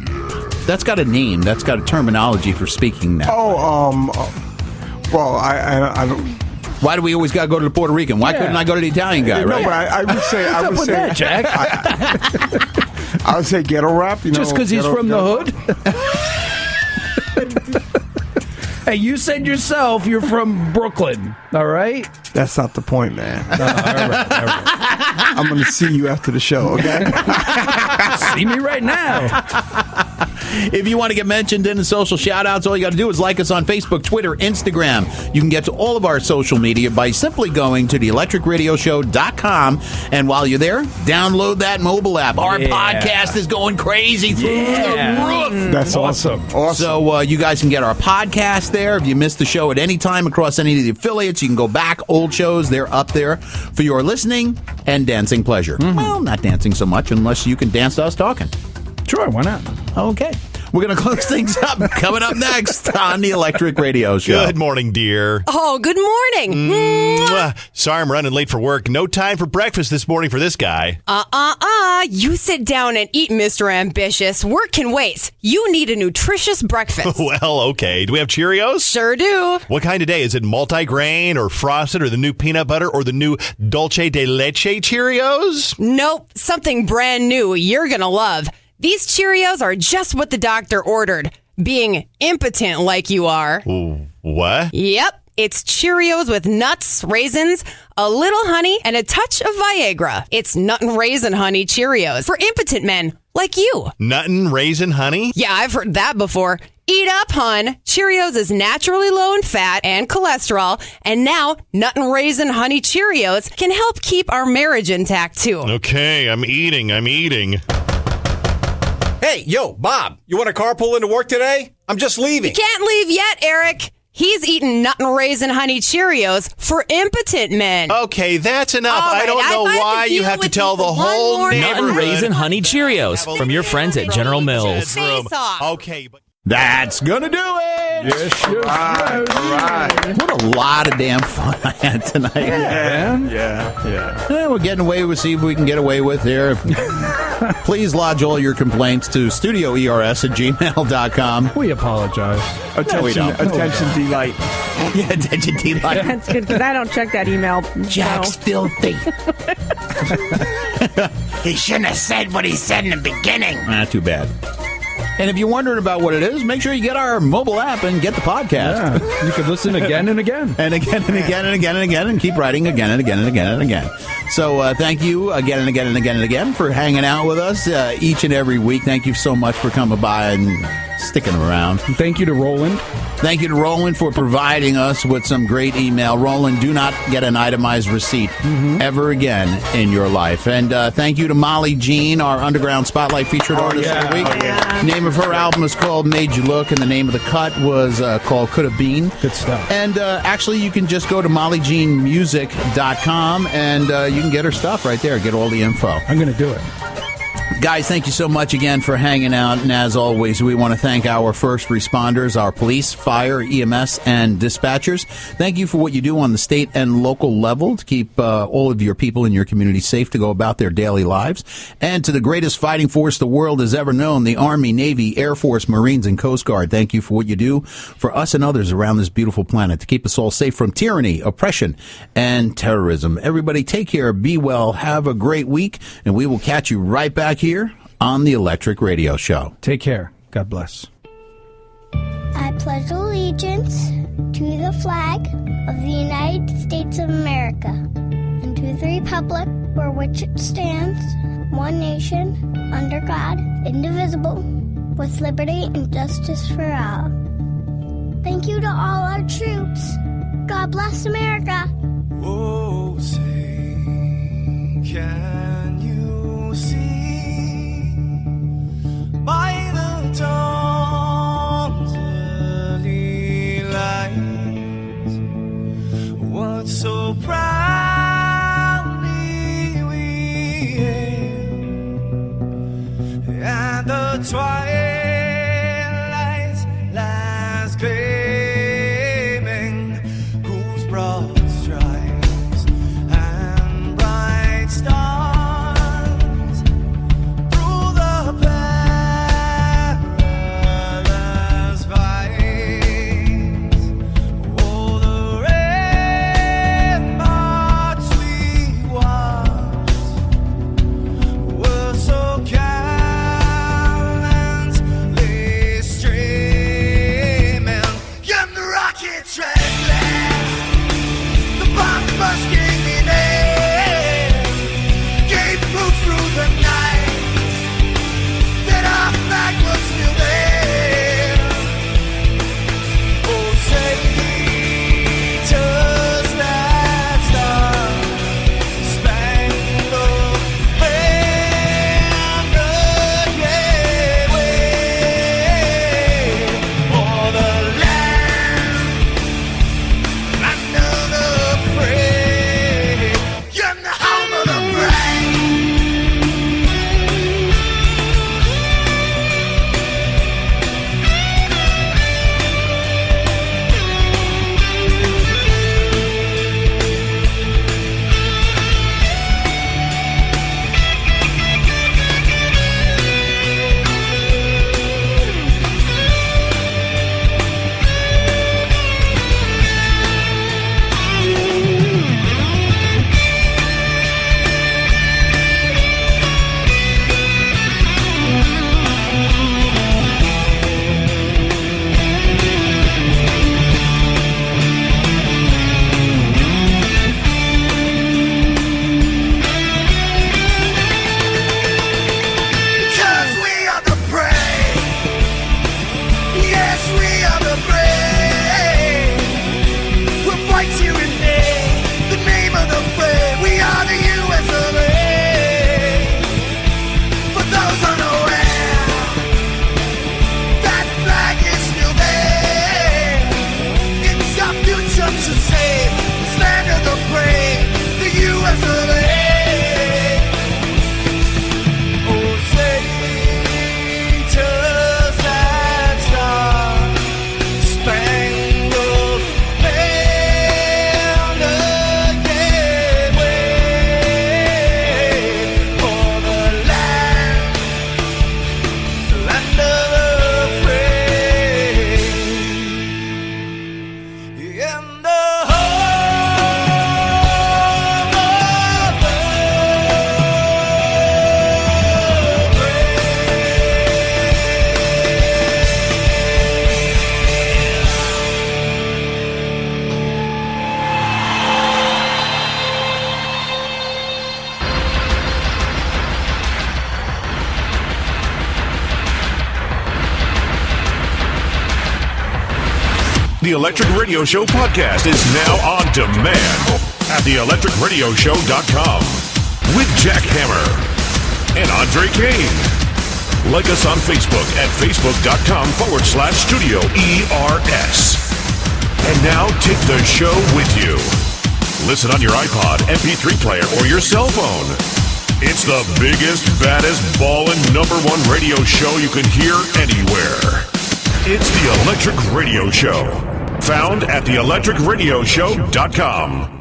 [SPEAKER 9] That's got a name. That's got a terminology for speaking now.
[SPEAKER 6] Well, I don't.
[SPEAKER 9] Why do we always got to go to the Puerto Rican? Why couldn't I go to the Italian guy? Right?
[SPEAKER 6] No, but I would say,
[SPEAKER 10] that, Jack?
[SPEAKER 6] I would say ghetto rap. You know,
[SPEAKER 10] just because he's from the hood. Hey, you said yourself you're from Brooklyn. All right.
[SPEAKER 6] That's not the point, man.
[SPEAKER 10] All right.
[SPEAKER 6] I'm going to see you after the show. Okay.
[SPEAKER 10] See me right now.
[SPEAKER 9] If you want to get mentioned in the social shout-outs, all you got to do is like us on Facebook, Twitter, Instagram. You can get to all of our social media by simply going to theelectricradioshow.com. And while you're there, download that mobile app. Our podcast is going crazy through the roof.
[SPEAKER 6] That's awesome.
[SPEAKER 9] So you guys can get our podcast there. If you missed the show at any time across any of the affiliates, you can go back. Old shows, they're up there for your listening and dancing pleasure. Well, not dancing so much unless you can dance to us talking.
[SPEAKER 10] Sure, why not?
[SPEAKER 9] Okay. We're going to close things up. Coming up next on the Electric Radio Show.
[SPEAKER 14] Good morning, dear.
[SPEAKER 15] Oh, good morning.
[SPEAKER 14] Sorry I'm running late for work. No time for breakfast this morning for this guy.
[SPEAKER 15] You sit down and eat, Mr. Ambitious. Work can wait. You need a nutritious breakfast.
[SPEAKER 14] Well, okay. Do we have Cheerios?
[SPEAKER 15] Sure do.
[SPEAKER 14] What kind today? Is it multigrain or frosted or the new peanut butter or the new dulce de leche Cheerios?
[SPEAKER 15] Nope. Something brand new you're going to love. These Cheerios are just what the doctor ordered. Being impotent like you are.
[SPEAKER 14] What?
[SPEAKER 15] Yep. It's Cheerios with nuts, raisins, a little honey, and a touch of Viagra. It's Nut and Raisin Honey Cheerios for impotent men like you.
[SPEAKER 14] Nut and Raisin Honey?
[SPEAKER 15] Yeah, I've heard that before. Eat up, hun. Cheerios is naturally low in fat and cholesterol, and now Nut and Raisin Honey Cheerios can help keep our marriage intact, too.
[SPEAKER 14] Okay, I'm eating.
[SPEAKER 23] Hey, yo, Bob, you want to carpool into work today? I'm just leaving.
[SPEAKER 15] You can't leave yet, Eric. He's eating Nut and Raisin Honey Cheerios for impotent men.
[SPEAKER 14] Okay, that's enough.
[SPEAKER 15] Right,
[SPEAKER 14] I don't know why you have to tell the whole neighborhood.
[SPEAKER 24] Nut and Raisin Honey Cheerios from your friends at General Mills.
[SPEAKER 14] Okay, but
[SPEAKER 9] that's gonna do it.
[SPEAKER 6] Yes, all right.
[SPEAKER 9] What a lot of damn fun I had tonight. Yeah. We're getting away with. See if we can get away with here. Please lodge all your complaints to studioers@gmail.com.
[SPEAKER 10] We apologize.
[SPEAKER 6] Attention, delight.
[SPEAKER 9] Yeah, did you, D-Light?
[SPEAKER 11] That's good because I don't check that email.
[SPEAKER 9] Jack's filthy.
[SPEAKER 4] He shouldn't have said what he said in the beginning.
[SPEAKER 9] Not too bad. And if you're wondering about what it is, make sure you get our mobile app and get the podcast.
[SPEAKER 10] Yeah, you can listen again and again.
[SPEAKER 9] And again and again and again and again and keep writing again and again and again and again. So thank you again and again and again and again for hanging out with us each and every week. Thank you so much for coming by and sticking around.
[SPEAKER 10] And thank you to Roland.
[SPEAKER 9] Thank you to Roland for providing us with some great email. Roland, do not get an itemized receipt ever again in your life. And thank you to Molly Jean, our Underground Spotlight featured artist of the week.
[SPEAKER 10] Yeah.
[SPEAKER 9] Name of her album is called Made You Look, and the name of the cut was called Could Have Been.
[SPEAKER 10] Good stuff.
[SPEAKER 9] And actually, you can just go to mollyjeanmusic.com, and you can get her stuff right there. Get all the info.
[SPEAKER 10] I'm going to do it.
[SPEAKER 9] Guys, thank you so much again for hanging out. And as always, we want to thank our first responders, our police, fire, EMS, and dispatchers. Thank you for what you do on the state and local level to keep all of your people in your community safe to go about their daily lives. And to the greatest fighting force the world has ever known, the Army, Navy, Air Force, Marines, and Coast Guard. Thank you for what you do for us and others around this beautiful planet to keep us all safe from tyranny, oppression, and terrorism. Everybody take care, be well, have a great week, and we will catch you right back here on the Electric Radio Show.
[SPEAKER 10] Take care. God bless.
[SPEAKER 13] I pledge allegiance to the flag of the United States of America and to the republic for which it stands, one nation, under God, indivisible, with liberty and justice for all. Thank you to all our troops. God bless America.
[SPEAKER 1] Oh, say, can you see by the dawn's early light what so proudly we hailed at the twilight's last gleaming, whose broad stripes and bright stars through the perilous fights, oh, the ramparts we watched were so gallantly streaming, and the rockets red blast, the bombs bursting in air, gave proof through the night that our flag was still there. Oh, say, does that star-spangled banner yet wave o'er the land under the praise
[SPEAKER 3] The Electric Radio Show podcast is now on demand at theelectricradioshow.com with Jack Hammer and Andre Kane. Like us on Facebook at facebook.com/Studio ERS. And now take the show with you. Listen on your iPod, MP3 player, or your cell phone. It's the biggest, baddest, ballin' #1 radio show you can hear anywhere. It's the Electric Radio Show. Found at theelectricradioshow.com.